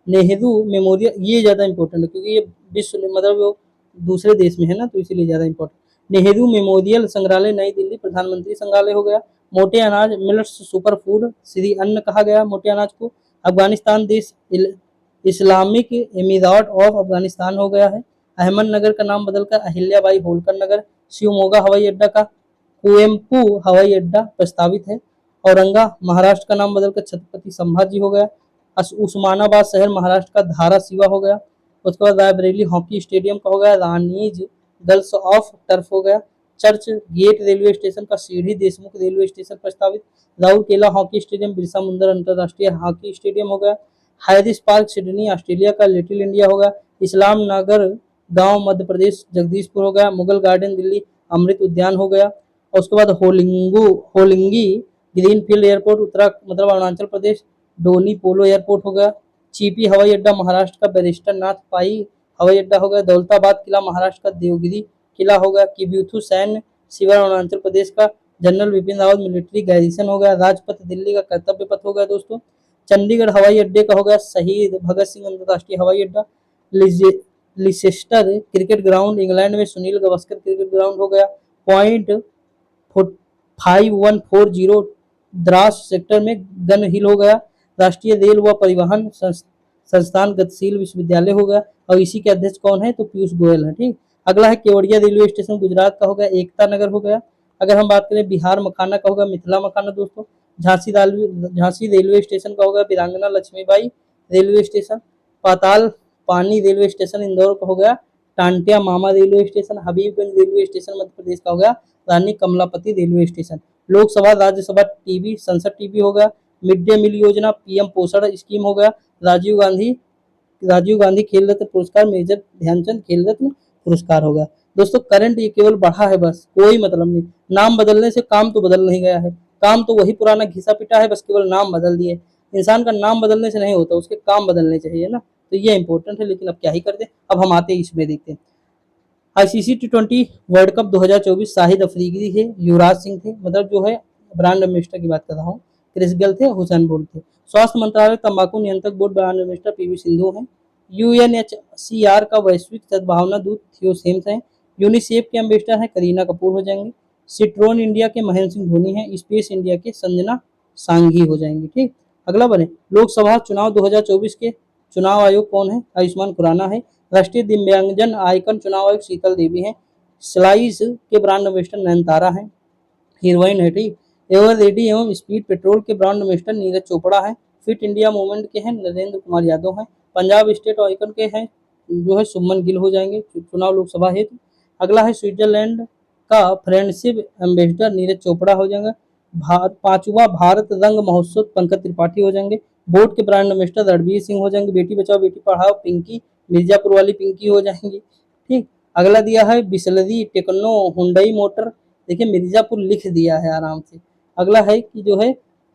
Speaker 1: नेहरू मेमोरियल, ये ज्यादा इंपॉर्टेंट है क्योंकि ये विश्व मतलब वो दूसरे देश में है ना, तो इसीलिए ज्यादा इंपॉर्टेंट। नेहरू मेमोरियल संग्रहालय नई दिल्ली, प्रधानमंत्री संग्रहालय हो गया। मोटे अनाज मिलेट्स सुपर फूड श्री अन्न कहा गया मोटे अनाज को। अफगानिस्तान देश इस्लामिक इमीरात ऑफ अफगानिस्तान हो गया है। अहमदनगर का नाम बदलकर अहिल्याबाई होलकर नगर। शिवमोगा हवाई अड्डा का कुवेम्पू हवाई अड्डा प्रस्तावित है। औरंगा महाराष्ट्र का नाम बदलकर छत्रपति संभाजी हो गया। उस्मानाबाद शहर महाराष्ट्र का धारा शिवा हो गया। उसके बाद रायबरेली हॉकी स्टेडियम का हो गया रानीज गर्ल्स ऑफ टर्फ हो गया। चर्च गेट रेलवे स्टेशन का सीढ़ी देशमुख रेलवे स्टेशन प्रस्तावित। राउरकेला हॉकी स्टेडियम बिरसा मुंडा अंतरराष्ट्रीय हॉकी स्टेडियम हो गया। हैरिस पार्क सिडनी ऑस्ट्रेलिया का लिटिल इंडिया हो गया। इस्लाम नगर गांव मध्य प्रदेश जगदीशपुर हो गया। मुगल गार्डन दिल्ली अमृत उद्यान हो गया। और उसके बाद होलिंगी ग्रीनफील्ड एयरपोर्ट मतलब अरुणाचल प्रदेश डोनी पोलो एयरपोर्ट हो गया। चीपी हवाई अड्डा महाराष्ट्र का बैरिस्टर नाथ पाई हवाई अड्डा हो गया। दौलताबाद किला महाराष्ट्र का देवगिरी किला हो गया। किब्यूथू सैन्य शिविर अरुणाचल प्रदेश का general Bipin Rawat military garrison हो गया। राजपथ दिल्ली का कर्तव्य पथ हो गया दोस्तों। चंडीगढ़ हवाई अड्डे का हो गया शहीद भगत सिंह अंतरराष्ट्रीय हवाई अड्डा। लिसेस्टर क्रिकेट ग्राउंड इंग्लैंड में सुनील गावस्कर क्रिकेट ग्राउंड हो गया। पॉइंट 5140 द्रास सेक्टर में गन हिल हो गया। राष्ट्रीय रेल व परिवहन संस्थान गतिशील विश्वविद्यालय हो गया। और इसी के अध्यक्ष कौन है, तो पीयूष गोयल है। ठीक, अगला है केवड़िया रेलवे स्टेशन गुजरात का हो गया। एकता नगर हो गया। अगर हम बात करें बिहार मखाना का होगा मिथिला मखाना दोस्तों। झांसी रेलवे स्टेशन का होगा वीरांगना लक्ष्मीबाई रेलवे स्टेशन। पाताल पानी रेलवे स्टेशन इंदौर का हो गया Tantia Mama railway station. Habibganj railway station Madhya Pradesh का हो गया Rani Kamlapati railway station. Lok Sabha Rajya Sabha TV Sansad TV हो गया। मिड डे मील योजना पीएम पोषण स्कीम हो गया। राजीव गांधी खेल रत्न पुरस्कार मेजर ध्यानचंद खेल रत्न पुरस्कार होगा। दोस्तों करंट ये केवल बढ़ा है, बस कोई मतलब नहीं। नाम बदलने से काम तो बदल नहीं गया है, काम तो वही पुराना घिसा पिटा है, बस केवल नाम बदल दिए। इंसान का नाम बदलने से नहीं होता, उसके काम बदलने चाहिए ना, तो ये इंपॉर्टेंट है। लेकिन अब क्या ही करते, अब हम आते हैं इसमें देखते हैं। ICC T20 world cup 2024 Shahid Afridi थे, युवराज सिंह थे, मतलब जो है ब्रांड एम्बेसडर की बात कर रहा हूँ। क्रिस गेल थे, हुसैन बोल्ट थे। स्वास्थ्य मंत्रालय तंबाकू नियंत्रक board brand ambassador PV Sindhu हैं। यूएनएचसीआर का वैश्विक सद्भावना दूत थियो सेम्स हैं। यूनिसेफ के एम्बेसडर हैं करीना कपूर हो जाएंगे। सिट्रोन इंडिया के महेंद्र सिंह धोनी हैं। स्पेस इंडिया के संजना सांघी हो जाएंगे। ठीक, अगला बने लोकसभा चुनाव 2024 के चुनाव आयोग कौन है, आयुष्मान खुराना है। राष्ट्रीय दिव्यांगजन आइकन चुनाव आयोग शीतल देवी है। स्लाइस के ब्रांड एम्बेसडर नयनतारा है, हीरोइन है। ठीक, एवर रेडी एवं स्पीड पेट्रोल के ब्रांड एम्बेसडर नीरज चोपड़ा है। फिट इंडिया मूवमेंट के हैं नरेंद्र कुमार यादव हैं। पंजाब स्टेट आइकन के हैं जो है शुभमन गिल हो जाएंगे चुनाव लोकसभा हेतु। अगला है स्विट्जरलैंड का फ्रेंडशिप एम्बेसडर नीरज चोपड़ा हो जाएगा। पांचवा भारत रंग महोत्सव पंकज त्रिपाठी हो जाएंगे। बोर्ड के ब्रांड एम्बेसडर रणवीर सिंह हो जाएंगे। बेटी बचाओ बेटी पढ़ाओ पिंकी मिर्जापुर वाली पिंकी हो जाएंगी। ठीक, अगला दिया है बिस्लरी टेक्नो हुंडई मोटर, देखिए मिर्जापुर लिख दिया है आराम से। अगला है कि जो है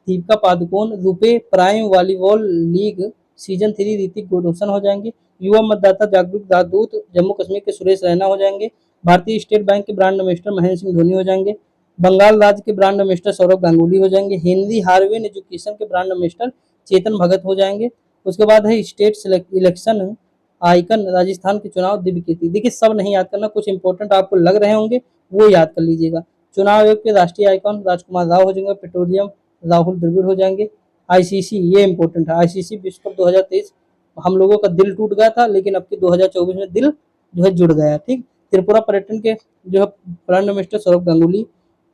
Speaker 1: Deepika Padukone RuPay prime volleyball league season 3 Hrithik Roshan हो जाएंगे। युवा मतदाता जागरूकता दूत जम्मू कश्मीर के सुरेश रैना हो जाएंगे। भारतीय स्टेट बैंक के ब्रांड एम्बेसडर महेंद्र सिंह धोनी हो जाएंगे। बंगाल राज्य के ब्रांड एम्बेसडर सौरभ गांगुली हो जाएंगे। हिंदी हार्वेन एजुकेशन के ब्रांड एम्बेसडर चेतन भगत हो जाएंगे। उसके बाद है स्टेट इलेक्शन आइकन राजस्थान के चुनाव दिव्य कीर्ति। देखिए सब नहीं याद करना, कुछ इंपॉर्टेंट आपको लग रहे होंगे वो याद कर लीजिएगा। चुनाव आयोग के राष्ट्रीय आइकन राजकुमार राव हो जाएंगे। पेट्रोलियम राहुल द्रविड़ हो जाएंगे। आईसीसी ये इंपॉर्टेंट है, आईसीसी विश्व कप 2023 हम लोगों का दिल टूट गया था लेकिन अब के 2024 में दिल जो है जुड़ गया। ठीक, त्रिपुरा पर्यटन के जो है ब्रांड एम्बेसडर सौरभ गांगुली।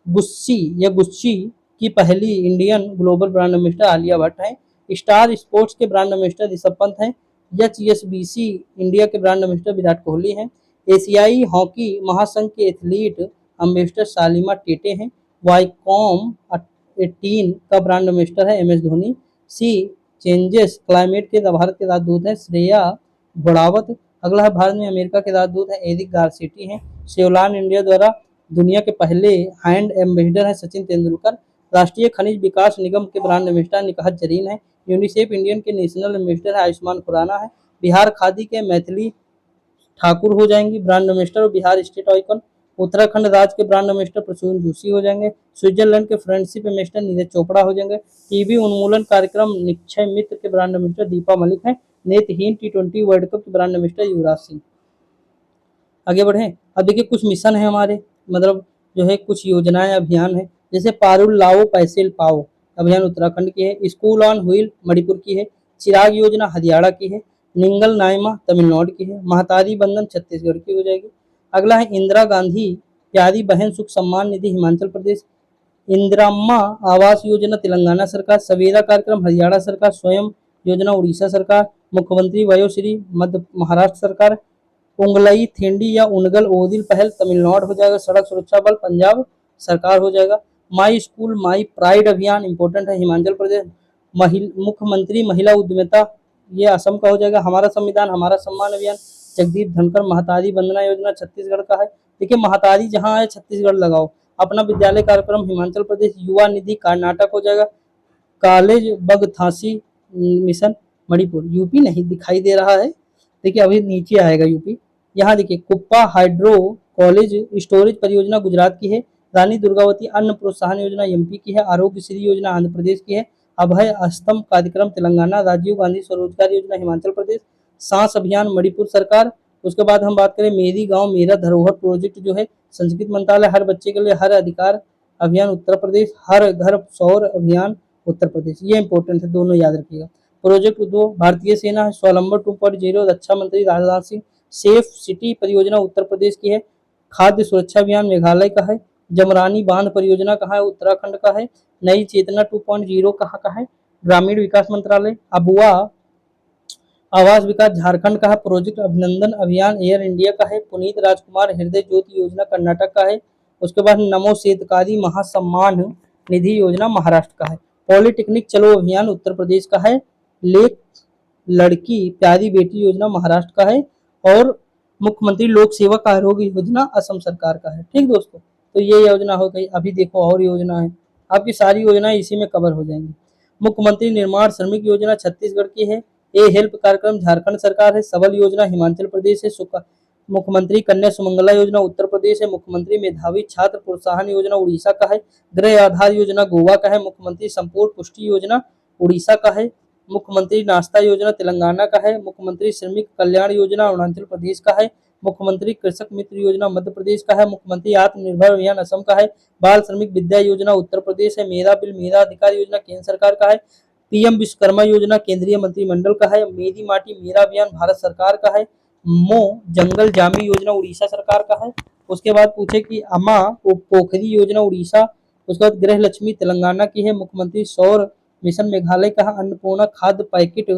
Speaker 1: गुस्सी की पहली Indian global brand ambassador Alia Bhatt है। स्टार स्पोर्ट्स के ब्रांड एम्बेसडर ऋषभ पंत हैं। एचएसबीसी इंडिया के ब्रांड एम्बेसडर विराट कोहली हैं। एशियाई हॉकी महासंघ के एथलीट एम्बेसडर सालिमा टेटे हैं। वाईकॉम 18 का ब्रांड एम्बेसडर है एमएस धोनी। सी चेंजेस क्लाइमेट के भारत के राजदूत हैं श्रेया घोड़ावत। अगला है भारत में अमेरिका के राजदूत हैं एरिक गारसेटी हैं। सेवलान इंडिया द्वारा दुनिया के पहले हैंड एम्बेसडर हैं सचिन तेंदुलकर। राष्ट्रीय खनिज विकास निगम के ब्रांड एम्बेसडर निकाहत जरीन है। यूनिसेफ इंडियन के नेशनल एम्बेसडर है आयुष्मान खुराना है। बिहार खादी के मैथिली ठाकुर हो जाएंगी ब्रांड एम्बेसडर और बिहार स्टेट आइकन। उत्तराखंड राज्य के ब्रांड एम्बेसडर प्रसून जोशी हो जाएंगे। स्विट्जरलैंड के फ्रेंडशिप एम्बेसडर नीरज चोपड़ा हो जाएंगे। टीबी उन्मूलन कार्यक्रम निक्षय मित्र के ब्रांड एम्बेसडर दीपा मलिक है। नेत्रहीन T20 वर्ल्ड कप के ब्रांड एम्बेसडर युवराज सिंह। आगे बढ़े, अब देखिए कुछ मिशन है हमारे, मतलब जो है कुछ योजनाएं अभियान है। जैसे पारुल लाओ पैसे पाओ अभियान उत्तराखंड की है। स्कूल ऑन व्हील मणिपुर की है। चिराग योजना हरियाणा की है। निंगल नायमा तमिलनाडु की है। महतारी बंधन छत्तीसगढ़ की हो जाएगी। अगला है इंदिरा गांधी प्यारी बहन सुख सम्मान निधि हिमाचल प्रदेश। इंदिराम्मा आवास योजना तेलंगाना सरकार। सवेरा कार्यक्रम हरियाणा सरकार। स्वयं योजना उड़ीसा सरकार। मुख्यमंत्री वयोश्री मध्य महाराष्ट्र सरकार। उंगलई थेंडी या उनगल ओदिल पहल तमिलनाडु हो जाएगा। सड़क सुरक्षा बल पंजाब सरकार हो जाएगा। माई स्कूल माई प्राइड अभियान इंपॉर्टेंट है हिमाचल प्रदेश। मुख्यमंत्री महिला उद्यमिता ये असम का हो जाएगा। हमारा संविधान हमारा सम्मान अभियान जगदीप धनखड़। महतारी वंदना योजना छत्तीसगढ़ का है। देखिए महतारी जहाँ है छत्तीसगढ़ लगाओ। अपना विद्यालय कार्यक्रम हिमाचल प्रदेश। युवा निधि कर्नाटक हो जाएगा। कॉलेज बग थासी मिशन मणिपुर। यूपी नहीं दिखाई दे रहा है, देखिए अभी नीचे आएगा यूपी। यहाँ देखिए कुप्पा हाइड्रो कॉलेज स्टोरेज परियोजना गुजरात की है। रानी दुर्गावती अन्न प्रोत्साहन योजना एमपी की है। आरोग्य श्री योजना आंध्र प्रदेश की है। अभय स्तंभ कार्यक्रम तेलंगाना। राजीव गांधी स्वरोजगार योजना हिमाचल प्रदेश। सांस अभियान मणिपुर सरकार। उसके बाद हम बात करें मेरी गांव मेरा धरोहर प्रोजेक्ट जो है संस्कृत मंत्रालय। हर बच्चे के लिए हर अधिकार अभियान उत्तर प्रदेश। हर घर सौर अभियान उत्तर प्रदेश। ये इंपॉर्टेंट है, दोनों याद रखिएगा। प्रोजेक्ट 2 भारतीय सेना है। स्वावलंबन 2.0 रक्षा मंत्री राजनाथ सिंह। सेफ सिटी परियोजना उत्तर प्रदेश की है। खाद्य सुरक्षा अभियान मेघालय का है। जमरानी बांध परियोजना कहाँ है? उत्तराखंड का है। नई चेतना 2.0 कहाँ का है? ग्रामीण विकास मंत्रालय। अबुआ आवास विकास झारखंड का है। प्रोजेक्ट अभिनंदन अभियान एयर इंडिया का है। पुनीत राजकुमार हृदय ज्योति योजना कर्नाटक का है। उसके बाद नमो शेतकारी महासम्मान निधि योजना महाराष्ट्र का है। पॉलिटेक्निक चलो अभियान उत्तर प्रदेश का है। लेख लड़की प्यारी बेटी योजना महाराष्ट्र का है। और मुख्यमंत्री लोक सेवक आरोग्य योजना असम सरकार का है। ठीक दोस्तों, तो ये योजना हो गई। अभी देखो और योजना है, आपकी सारी योजनाएं इसी में कवर हो जाएंगी। मुख्यमंत्री निर्माण श्रमिक योजना छत्तीसगढ़ की है। ए हेल्प कार्यक्रम झारखंड सरकार है। सबल योजना हिमाचल प्रदेश है। मुख्यमंत्री कन्या सुमंगला योजना उत्तर प्रदेश है। मुख्यमंत्री मेधावी छात्र प्रोत्साहन योजना उड़ीसा का है। गृह आधार योजना गोवा का है। मुख्यमंत्री संपूर्ण पुष्टि योजना उड़ीसा का है। मुख्यमंत्री नाश्ता योजना तेलंगाना का है। मुख्यमंत्री श्रमिक कल्याण योजना अरुणाचल प्रदेश का है। मुख्यमंत्री कृषक मित्र योजना मध्य प्रदेश का है। मुख्यमंत्री आत्मनिर्भर अभियान असम का है। बाल श्रमिक विद्या योजना उत्तर प्रदेश है। मेरा बिल मेरा अधिकार योजना केंद्र सरकार का है। पीएम विश्वकर्मा योजना केंद्रीय मंत्रिमंडल का है। मेरी माटी मेरा अभियान भारत सरकार का है। मो जंगल जामी योजना उड़ीसा सरकार का है। उसके बाद पूछे कि अमा पोखरी योजना उड़ीसा। उसके बाद गृह लक्ष्मी तेलंगाना की है। मुख्यमंत्री सौर मिशन मेघालय का है। अन्नपूर्णा खाद्य पैकेट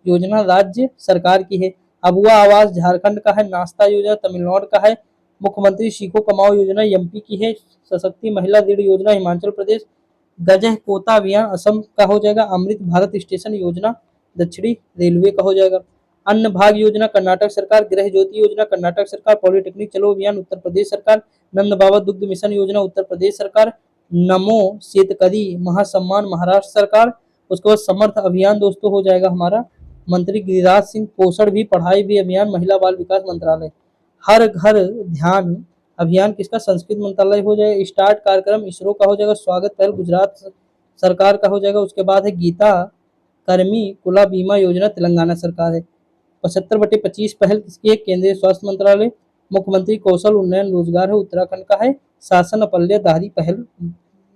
Speaker 1: योजना राज्य सरकार की है। अबुआ आवास झारखंड का है। नाश्ता योजना तमिलनाडु का है। मुख्यमंत्री सीखो कमाओ योजना एमपी की है। सशक्ति महिला ऋण योजना हिमाचल प्रदेश। गजह कोता अभियान असम का हो जाएगा। अमृत भारत स्टेशन योजना दक्षिणी रेलवे का हो जाएगा। अन्न भाग्य योजना कर्नाटक सरकार। गृह ज्योति योजना कर्नाटक सरकार। पॉलिटेक्निक चलो अभियान उत्तर प्रदेश सरकार। नंद बाबा दुग्ध मिशन योजना उत्तर प्रदेश सरकार। नमो शेतकरी महासम्मान महाराष्ट्र सरकार। उसके बाद समर्थ अभियान दोस्तों हो जाएगा हमारा मंत्री गिरिराज सिंह। पोषण भी पढ़ाई भी अभियान महिला बाल विकास मंत्रालय। हर घर ध्यान अभियान किसका संस्कृत मंत्रालय हो जाएगा। स्टार्ट कार्यक्रम इसरो का हो जाएगा। स्वागत पहल गुजरात सरकार का हो जाएगा। उसके बाद है गीता कर्मी कुला बीमा योजना तेलंगाना सरकार है। 75/25 पहल किसकी है केंद्रीय स्वास्थ्य मंत्रालय। मुख्यमंत्री कौशल उन्नयन रोजगार है उत्तराखंड का है। शासन अपल्य दाहरी पहल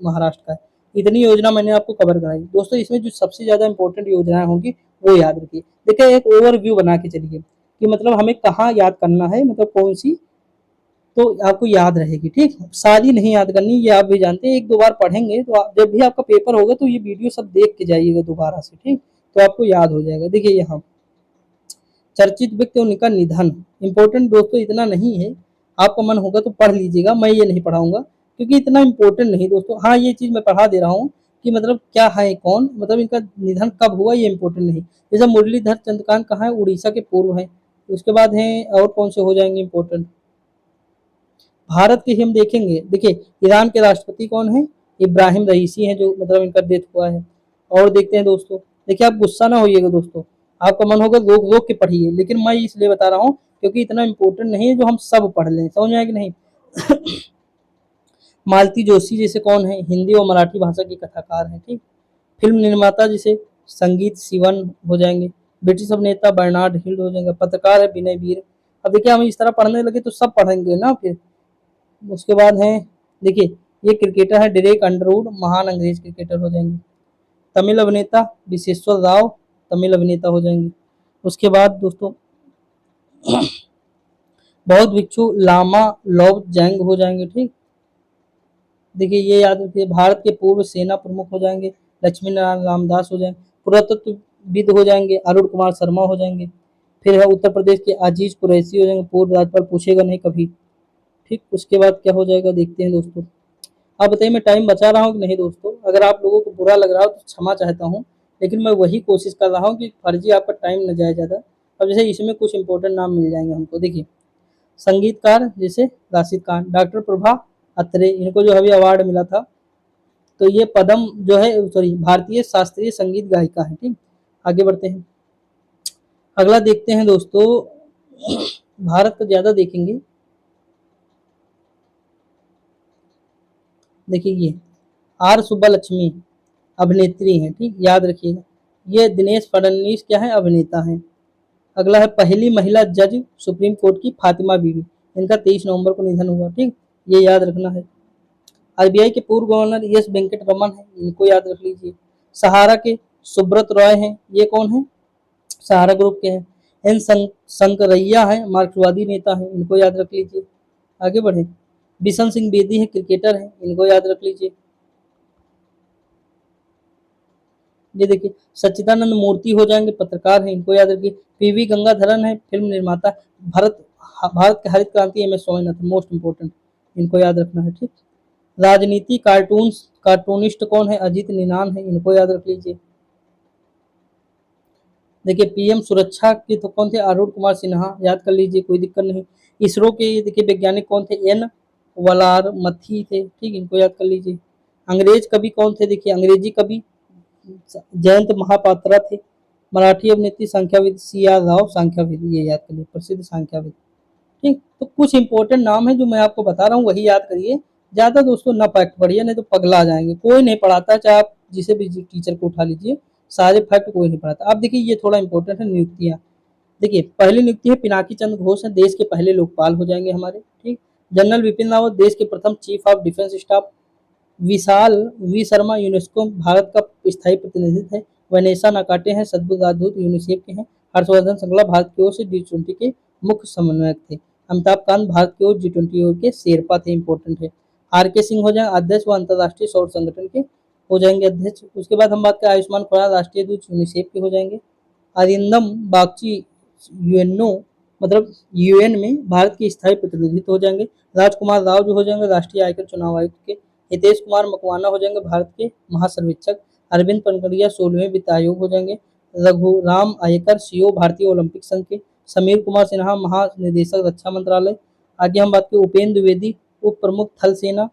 Speaker 1: महाराष्ट्र का है। इतनी योजना मैंने आपको कवर कराई दोस्तों। इसमें जो सबसे ज्यादा इंपॉर्टेंट योजनाएं होंगी वो याद रखिए। देखिए एक ओवरव्यू बना के चलिए कि मतलब हमें कहाँ याद करना है, मतलब कौन सी, तो आपको याद रहेगी। ठीक, सारी नहीं याद करनी, ये आप भी जानते हैं। एक दो बार पढ़ेंगे तो जब भी आपका पेपर होगा तो ये वीडियो सब देख के जाइएगा दोबारा से। ठीक, तो आपको याद हो जाएगा। देखिए यहाँ चर्चित व्यक्ति उनका निधन इंपॉर्टेंट दोस्तों इतना नहीं है। आपका मन होगा तो पढ़ लीजिएगा, मैं ये नहीं पढ़ाऊंगा क्योंकि इतना इंपॉर्टेंट नहीं दोस्तों। हाँ ये चीज मैं पढ़ा दे रहा हूँ कि मतलब क्या है कौन, मतलब इनका निधन कब हुआ ये इंपॉर्टेंट नहीं। जैसे मुरलीधर चंद्रकांत कहाँ है, उड़ीसा के पूर्व है। उसके बाद है और कौन से हो जाएंगे इंपॉर्टेंट, भारत के ही हम देखेंगे। देखिए ईरान के राष्ट्रपति कौन है, इब्राहिम रईसी है जो मतलब इनका डेथ हुआ है। और देखते हैं दोस्तों, देखिए आप गुस्सा ना होइएगा दोस्तों, आपका मन होगा रोक रोक के पढ़िए, लेकिन मैं इसलिए बता रहा हूँ क्योंकि इतना इंपॉर्टेंट नहीं है जो हम सब पढ़ लें, समझ में आया कि नहीं। मालती जोशी जैसे कौन है, हिंदी और मराठी भाषा की कथाकार है। ठीक, फिल्म निर्माता जैसे संगीत सिवन हो जाएंगे। ब्रिटिश अभिनेता बर्नार्ड हिल्ड हो जाएंगे। पत्रकार है विनय वीर। अब देखिए हम इस तरह पढ़ने लगे तो सब पढ़ेंगे ना फिर। उसके बाद है देखिए ये क्रिकेटर है डेरेक अंडरवुड, महान अंग्रेज क्रिकेटर हो जाएंगे। तमिल अभिनेता विशेश्वर राव, तमिल अभिनेता हो जाएंगे। उसके बाद दोस्तों बौद्ध भिक्षु लामा लॉब जैंग हो जाएंगे। ठीक, देखिए ये याद रखिए। भारत के पूर्व सेना प्रमुख हो जाएंगे लक्ष्मी नारायण रामदास हो जाएंगे। पुरातत्वविद हो जाएंगे अरुण कुमार शर्मा हो जाएंगे। फिर है उत्तर प्रदेश के अजीज कुरैशी हो जाएंगे, पूर्व राज्यपाल, पूछेगा नहीं कभी। ठीक, उसके बाद क्या हो जाएगा देखते हैं दोस्तों। आप बताइए मैं टाइम बचा रहा हूँ कि नहीं दोस्तों। अगर आप लोगों को बुरा लग रहा हो तो क्षमा चाहता हूँ, लेकिन मैं वही कोशिश कर रहा हूँ कि फर्जी आपका टाइम न जाए ज़्यादा। अब जैसे इसमें कुछ इंपॉर्टेंट नाम मिल जाएंगे हमको। देखिए संगीतकार जैसे राशिद खान, डॉक्टर प्रभा अत्रे, इनको जो अभी अवार्ड मिला था, तो ये पद्म जो है सॉरी भारतीय शास्त्रीय संगीत गायिका है। ठीक, आगे बढ़ते हैं। अगला देखते हैं दोस्तों, भारत का ज्यादा देखेंगे। देखिए ये आर सुब्बालक्ष्मी अभिनेत्री हैं। ठीक, याद रखिएगा। ये दिनेश फडणवीस क्या है, अभिनेता हैं। अगला है पहली महिला जज सुप्रीम कोर्ट की फातिमा बीवी, इनका 23 नवंबर को निधन हुआ। ठीक, ये याद रखना है। आरबीआई के पूर्व गवर्नर एस वेंकट रमन है, इनको याद रख लीजिए। सहारा के सुब्रत रॉय हैं, ये कौन है, सहारा ग्रुप के हैं। एन संकरैया है, मार्क्सवादी नेता है, इनको याद रख लीजिए। आगे बढ़े। बिशन सिंह बेदी है, क्रिकेटर है, इनको याद रख लीजिए। ये देखिए सच्चिदानंद मूर्ति हो जाएंगे, पत्रकार हैं, इनको याद रखिए। पीवी गंगाधरन है, फिल्म निर्माता। भारत भारत के हरित क्रांति M S Swaminathan, most important, इनको याद रखना है। ठीक, राजनीति कार्टूनिस्ट कौन है, अजीत निनान है, इनको याद रख लीजिए। देखिए पीएम सुरक्षा के तो कौन थे, अरुण कुमार सिन्हा, याद कर लीजिए, कोई दिक्कत नहीं। इसरो के देखिए वैज्ञानिक कौन थे, एन वलारमथी थे। ठीक, इनको याद कर लीजिए। अंग्रेज कवि कौन थे, देखिए अंग्रेजी कवि जयंत महापात्रा थे। मराठी अभिनेत्री संख्याविद सिया राव संख्याविद, ये याद करिए, प्रसिद्ध संख्याविद। ठीक, तो कुछ इंपॉर्टेंट नाम है जो मैं आपको बता रहा हूँ वही याद करिए। ज्यादा दोस्तों ना फैक्ट पढ़िए, नहीं तो पगला जाएंगे। कोई नहीं पढ़ाता, चाहे आप जिसे भी टीचर को उठा लीजिए, सारे फैक्ट कोई नहीं पढ़ाता। आप देखिए ये थोड़ा इंपॉर्टेंट है, नियुक्तियां। देखिए पहली नियुक्ति है पिनाकी चंद्र घोष है, देश के पहले लोकपाल हो जाएंगे हमारे। ठीक, जनरल विपिन रावत देश के प्रथम chief of defence staff. Vishal V Sharma UNESCO Bharat का स्थायी प्रतिनिधि है। वनेसा नाकाटे हैं, सद्बुद राजदूत यूनिसेफ के हैं। हर्षवर्धन श्रृंगला भारत की ओर से G20 के मुख्य समन्वयक थे। अमिताभ कांत भारत की ओर G20 ओर के शेरपा थे, इंपॉर्टेंट है। आर के सिंह हो जाए अध्यक्ष व अंतर्राष्ट्रीय सौर संगठन के हो जाएंगे अध्यक्ष। उसके बाद हम बात करें आयुष्मान खुराना राष्ट्रीय दूत यूनिसेफ के हो जाएंगे। अरिंदम बागची यूएनओ मतलब यूएन में भारत के स्थायी प्रतिनिधि हो जाएंगे। राजकुमार राव जो हो जाएंगे राष्ट्रीय आयकर चुनाव आयुक्त के। हितेश कुमार मकवाना हो जाएंगे भारत के महासर्वेक्षक। अरविंद पनकड़िया 16वें वित्त आयोग हो जाएंगे। रघुराम आयकर सीओ भारतीय ओलंपिक संघ के। समीर कुमार सिन्हा महानिदेशक रक्षा मंत्रालय। आगे हम बात करें उपेंद्र द्विवेदी उप प्रमुख थल सेना।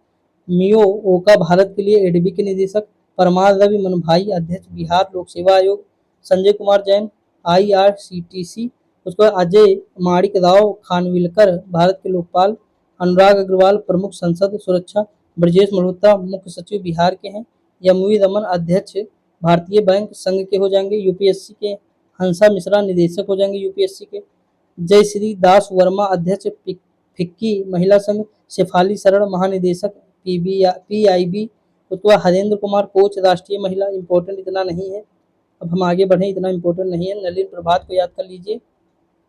Speaker 1: मियो ओका भारत के लिए एडबी के निदेशक। परमार रवि मनभाई अध्यक्ष बिहार लोक सेवा आयोग। संजय कुमार जैन आईआरसीटीसी। उसके बाद अजय माणिक राव खानविलकर भारत के लोकपाल। अनुराग अग्रवाल प्रमुख संसद सुरक्षा। ब्रजेश मल्होत्रा मुख्य सचिव बिहार के हैं। एमवी रमन अध्यक्ष भारतीय बैंक संघ के हो जाएंगे यूपीएससी के। हंसा मिश्रा निदेशक हो जाएंगे यूपीएससी के। जयश्री दास वर्मा अध्यक्ष फिक्की महिला संघ। शेफाली शरण महानिदेशक पीआईबी। उसके बाद हरेंद्र कुमार कोच राष्ट्रीय महिला। इंपॉर्टेंट इतना नहीं है, अब हम आगे बढ़े, इतना इंपॉर्टेंट नहीं है। नलिन प्रभात को याद कर लीजिए।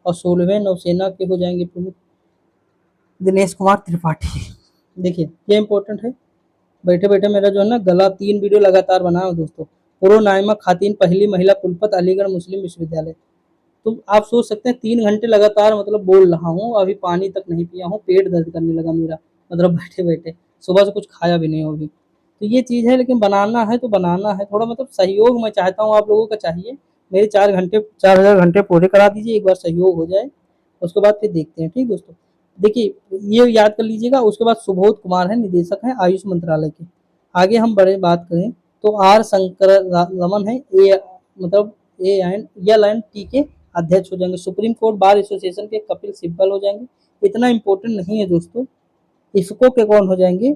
Speaker 1: और 16वें नौसेना के हो जाएंगे प्रमुख दिनेश कुमार त्रिपाठी। देखिए ये इंपॉर्टेंट है। बैठे बैठे मेरा जो है ना गला 3 वीडियो लगातार बनाया दोस्तों। पूर्व नाइमा खातिन पहली महिला कुलपति अलीगढ़ मुस्लिम विश्वविद्यालय। तो आप सोच सकते हैं 3 घंटे लगातार मतलब बोल रहा हूँ, अभी पानी तक नहीं पिया हूँ, पेट दर्द करने लगा मेरा, मतलब बैठे बैठे, सुबह से कुछ खाया भी नहीं हो अभी। तो ये चीज़ है, लेकिन बनाना है तो बनाना है, थोड़ा मतलब सहयोग मैं चाहता हूँ आप लोगों का चाहिए। मेरे 4,000 घंटे पूरे करा दीजिए, एक बार सहयोग हो जाए, उसके बाद फिर देखते हैं। ठीक दोस्तों, देखिए ये याद कर लीजिएगा। उसके बाद सुबोध कुमार है, निदेशक हैं आयुष मंत्रालय के। आगे हम बड़े बात करें तो आर शंकर रमन है, ए मतलब ANLNT के अध्यक्ष हो जाएंगे। सुप्रीम कोर्ट बार एसोसिएशन के कपिल सिब्बल हो जाएंगे। इतना इंपॉर्टेंट नहीं है दोस्तों। इफको के कौन हो जाएंगे,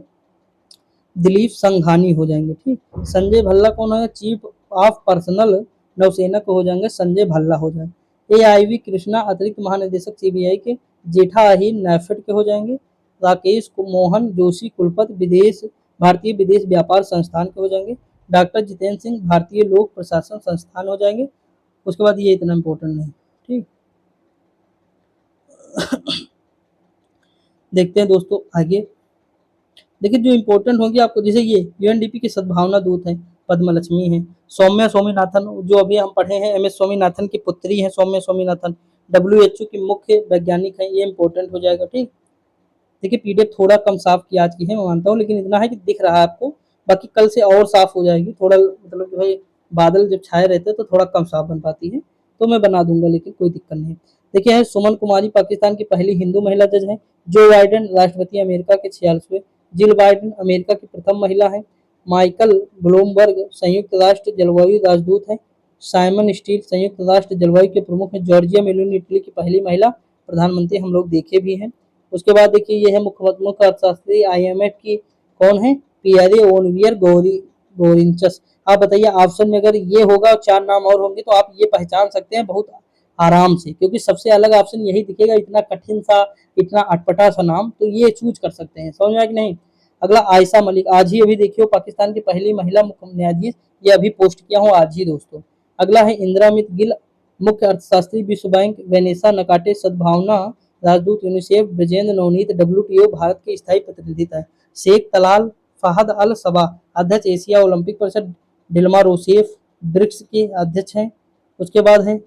Speaker 1: दिलीप संघानी हो जाएंगे। ठीक, संजय भल्ला कौन है, चीफ ऑफ पर्सनल नौसेना को हो जाएंगे संजय भल्ला हो जाएंगे। AIV कृष्णा अतिरिक्त महानिदेशक CBI के। जेठा अहीर नैफेड के हो जाएंगे। राकेश मोहन जोशी कुलपति विदेश भारतीय विदेश व्यापार संस्थान के हो जाएंगे। डॉक्टर जितेंद्र सिंह भारतीय लोक प्रशासन संस्थान हो जाएंगे। उसके बाद ये इतना इंपॉर्टेंट नहीं। ठीक, देखते हैं दोस्तों आगे। देखिए जो इंपॉर्टेंट होगी आपको, जैसे ये UNDP के सद्भावना दूत हैं पद्म लक्ष्मी हैं। सौम्या स्वामीनाथन जो अभी हम पढ़े हैं, MS स्वामीनाथन की पुत्री हैं सौम्या स्वामीनाथन। WHO की मुख्य वैज्ञानिक हैं, ये इंपॉर्टेंट हो जाएगा। ठीक, देखिए PDF थोड़ा कम साफ की आज की है मैं मानता हूँ, लेकिन इतना है कि दिख रहा है आपको। बाकी कल से और साफ हो जाएगी, थोड़ा मतलब जो है बादल जब छाए रहते हैं तो थोड़ा कम साफ बन पाती है, तो मैं बना दूंगा, लेकिन कोई दिक्कत नहीं। देखिए है सुमन कुमारी पाकिस्तान की पहली हिंदू महिला जज है। जो बाइडेन राष्ट्रपति अमेरिका के 46वें। जिल बाइडेन अमेरिका की प्रथम महिला है। माइकल ब्लूमबर्ग संयुक्त राष्ट्र जलवायु राजदूत है। साइमन स्टील संयुक्त राष्ट्र जलवायु के प्रमुख है। जॉर्जिया मेलोनी इटली की पहली महिला प्रधानमंत्री हम लोग देखे भी हैं। उसके बाद देखिए ये है मुख्य अर्थशास्त्री IMF की कौन है, पियरे ओलिवियर गोरिंचस। आप बताइए ऑप्शन में अगर ये होगा और 4 नाम और होंगे तो आप ये पहचान सकते हैं बहुत आराम से, क्योंकि सबसे अलग ऑप्शन यही दिखेगा। इतना कठिन सा, इतना अटपटा सा नाम, तो ये चूज कर सकते हैं, समझ में आया कि नहीं। अगला आयशा मलिक, आज ही अभी देखियो पाकिस्तान की पहली महिला मुख्य न्यायाधीश, ये अभी पोस्ट किया हूँ आज ही दोस्तों। अगला है इंदिरा मित गिल मुख्य अर्थशास्त्री विश्व बैंक। वेनेसा नकाटे सद्भावना राजदूत यूनिसेफ। ब्रजेंद्र नवनीत WTO भारत के स्थायी प्रतिनिधित्व है। शेख तलाल फहद अल सबा अध्यक्ष एशिया ओलंपिक परिषद। डिल्मा रोसेफ ब्रिक्स के अध्यक्ष हैं। उसके बाद है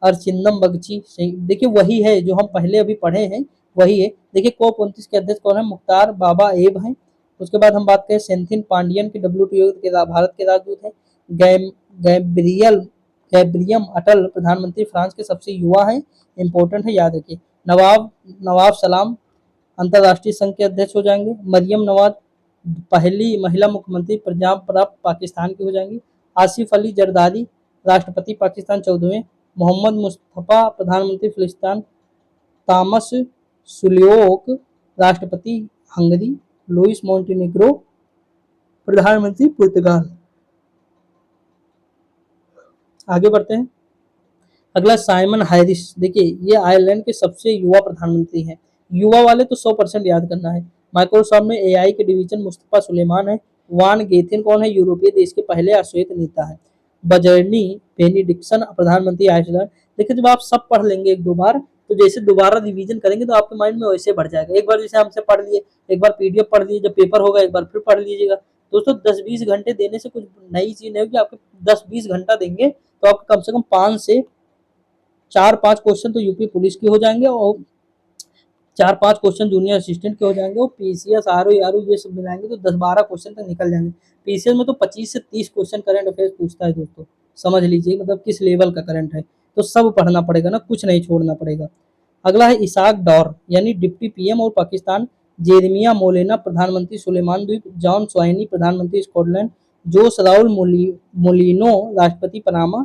Speaker 1: अर्चिंदम बगची, देखिए वही है जो हम पहले अभी पढ़े हैं, वही है। देखिए COP29 के अध्यक्ष कौन है, मुख्तार बाबा एब हैं। उसके बाद हम बात करें सेंथिन पांडियन के WTO के भारत के राजदूत हैं। गैब्रियम अटल प्रधानमंत्री फ्रांस के सबसे युवा हैं, इंपॉर्टेंट है, याद रखिए। नवाब सलाम अंतर्राष्ट्रीय संघ के अध्यक्ष हो जाएंगे। मरियम नवाज पहली महिला मुख्यमंत्री पंजाब प्राप्त पाकिस्तान की हो जाएंगी। आसिफ अली जरदारी राष्ट्रपति पाकिस्तान 14वें। मोहम्मद मुस्तफा प्रधानमंत्री फिलिस्तीन। तामस सुलियोक राष्ट्रपति हंगरी। लुइस मोंटेनेग्रो प्रधानमंत्री पुर्तगाल। आगे बढ़ते हैं। अगला साइमन हैरिस, देखिए ये आयरलैंड के सबसे युवा प्रधानमंत्री हैं। युवा वाले तो 100% याद करना है। माइक्रोसॉफ्ट में AI के डिवीजन मुस्तफा सुलेमान है। वान गेथिन कौन है, यूरोपीय देश के पहले अश्वेत नेता है। बजरनी बेनिडिक्सन प्रधानमंत्री आइसलैंड। देखिए जब आप सब पढ़ लेंगे 1-2 बार, तो जैसे दोबारा रिवीजन करेंगे तो आपके माइंड में वैसे बढ़ जाएगा। एक बार जैसे हमसे पढ़ लिए, एक बार PDF पढ़ लीजिए, जब पेपर होगा एक बार फिर पढ़ लीजिएगा, दोस्तों 10-20 घंटे देने से कुछ नई चीज नहीं होगी, आपके 10-20 घंटा देंगे तो आपके कम से कम 5 से 4-5 क्वेश्चन तो यूपी पुलिस के हो जाएंगे और 4-5 क्वेश्चन जूनियर असिस्टेंट के हो जाएंगे और पीसीएस आरओ ये सब मिलाएंगे तो 10-12 क्वेश्चन तक निकल जाएंगे। पीसीएस में तो 25 से 30 क्वेश्चन करंट अफेयर्स पूछता है दोस्तों, समझ लीजिए मतलब किस लेवल का करंट है। तो सब पढ़ना पड़ेगा ना, कुछ नहीं छोड़ना पड़ेगा। अगला है इसाक डॉर यानी डिप्टी पीएम और पाकिस्तान, जेरेमिया मोलेना प्रधानमंत्री सुलेमान द्वीप, जॉन स्वाइनी प्रधानमंत्री स्कॉटलैंड, जोस राउल मोलिनो राष्ट्रपति पनामा,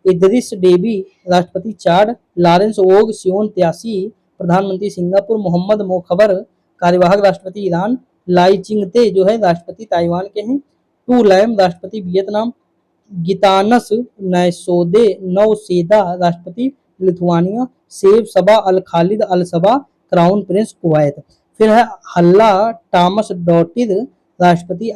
Speaker 1: इदरिस डेबी राष्ट्रपति चाड, लॉरेंस वोग सियोन त्यासी प्रधानमंत्री सिंगापुर, मोहम्मद मोखबर कार्यवाहक राष्ट्रपति ईरान, लाई चिंगते जो है राष्ट्रपति ताइवान के हैं, टू लैम राष्ट्रपति वियतनाम, गितानस नैसोदे नौसेदा राष्ट्रपति लिथुआनिया, सेब सबा अल खालिद अल सबा क्राउन प्रिंस कुवैत। फिर है हल्ला टॉमस डॉटिद राष्ट्रपति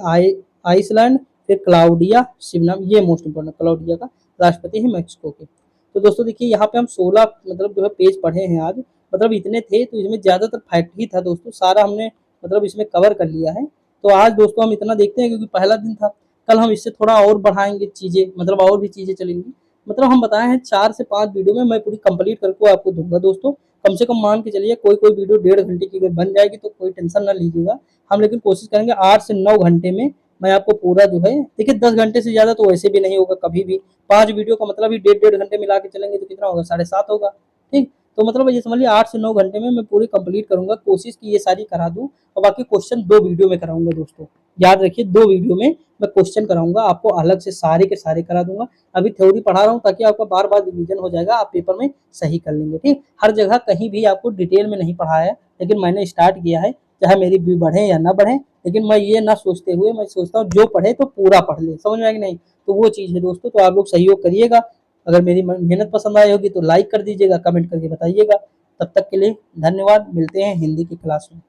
Speaker 1: आइसलैंड, फिर क्लाउडिया शिवनम, ये मोस्ट इंपोर्टेंट क्लाउडिया का राष्ट्रपति है मैक्सिको के। तो दोस्तों देखिए यहाँ पे हम 16 मतलब जो है पेज पढ़े हैं आज, मतलब इतने थे तो इसमें ज्यादातर फैक्ट ही था दोस्तों, सारा हमने मतलब इसमें कवर कर लिया है। तो आज दोस्तों हम इतना देखते हैं क्योंकि पहला दिन था, कल हम इससे थोड़ा और बढ़ाएंगे चीजें, मतलब और भी चीजें चलेंगी। मतलब हम बताए हैं 4 से 5 वीडियो में मैं पूरी कंप्लीट करके आपको दूंगा दोस्तों। कम से कम मान के चलिए कोई कोई वीडियो 1.5 घंटे की अगर बन जाएगी तो कोई टेंशन ना लीजिएगा, हम लेकिन कोशिश करेंगे 8 से 9 घंटे में मैं आपको पूरा जो है, देखिए 10 घंटे से ज्यादा तो वैसे भी नहीं होगा कभी भी, 5 वीडियो का मतलब ही 1.5 घंटे मिला के चलेंगे तो कितना होगा 7.5 होगा, ठीक। तो मतलब ये समझ लिया 8 से 9 घंटे में मैं पूरी कंप्लीट करूंगा, कोशिश की ये सारी करा दूं। और बाकी क्वेश्चन 2 वीडियो में कराऊंगा दोस्तों, याद रखिए 2 वीडियो में मैं क्वेश्चन कराऊंगा आपको, अलग से सारे के सारे करा दूंगा। अभी थ्योरी पढ़ा रहा हूँ ताकि आपका बार बार रिवीजन हो जाएगा, आप पेपर में सही कर लेंगे, ठीक। हर जगह कहीं भी आपको डिटेल में नहीं पढ़ाया है, लेकिन मैंने स्टार्ट किया है, चाहे मेरी व्यू बढ़े या ना बढ़े, लेकिन मैं ये ना सोचते हुए मैं सोचता हूँ जो पढ़े तो पूरा पढ़ ले, समझ में आया कि नहीं। तो वो चीज़ है दोस्तों, तो आप लोग सहयोग करिएगा। अगर मेरी मेहनत पसंद आई होगी तो लाइक कर दीजिएगा, कमेंट करके बताइएगा। तब तक के लिए धन्यवाद, मिलते हैं हिंदी की क्लास में।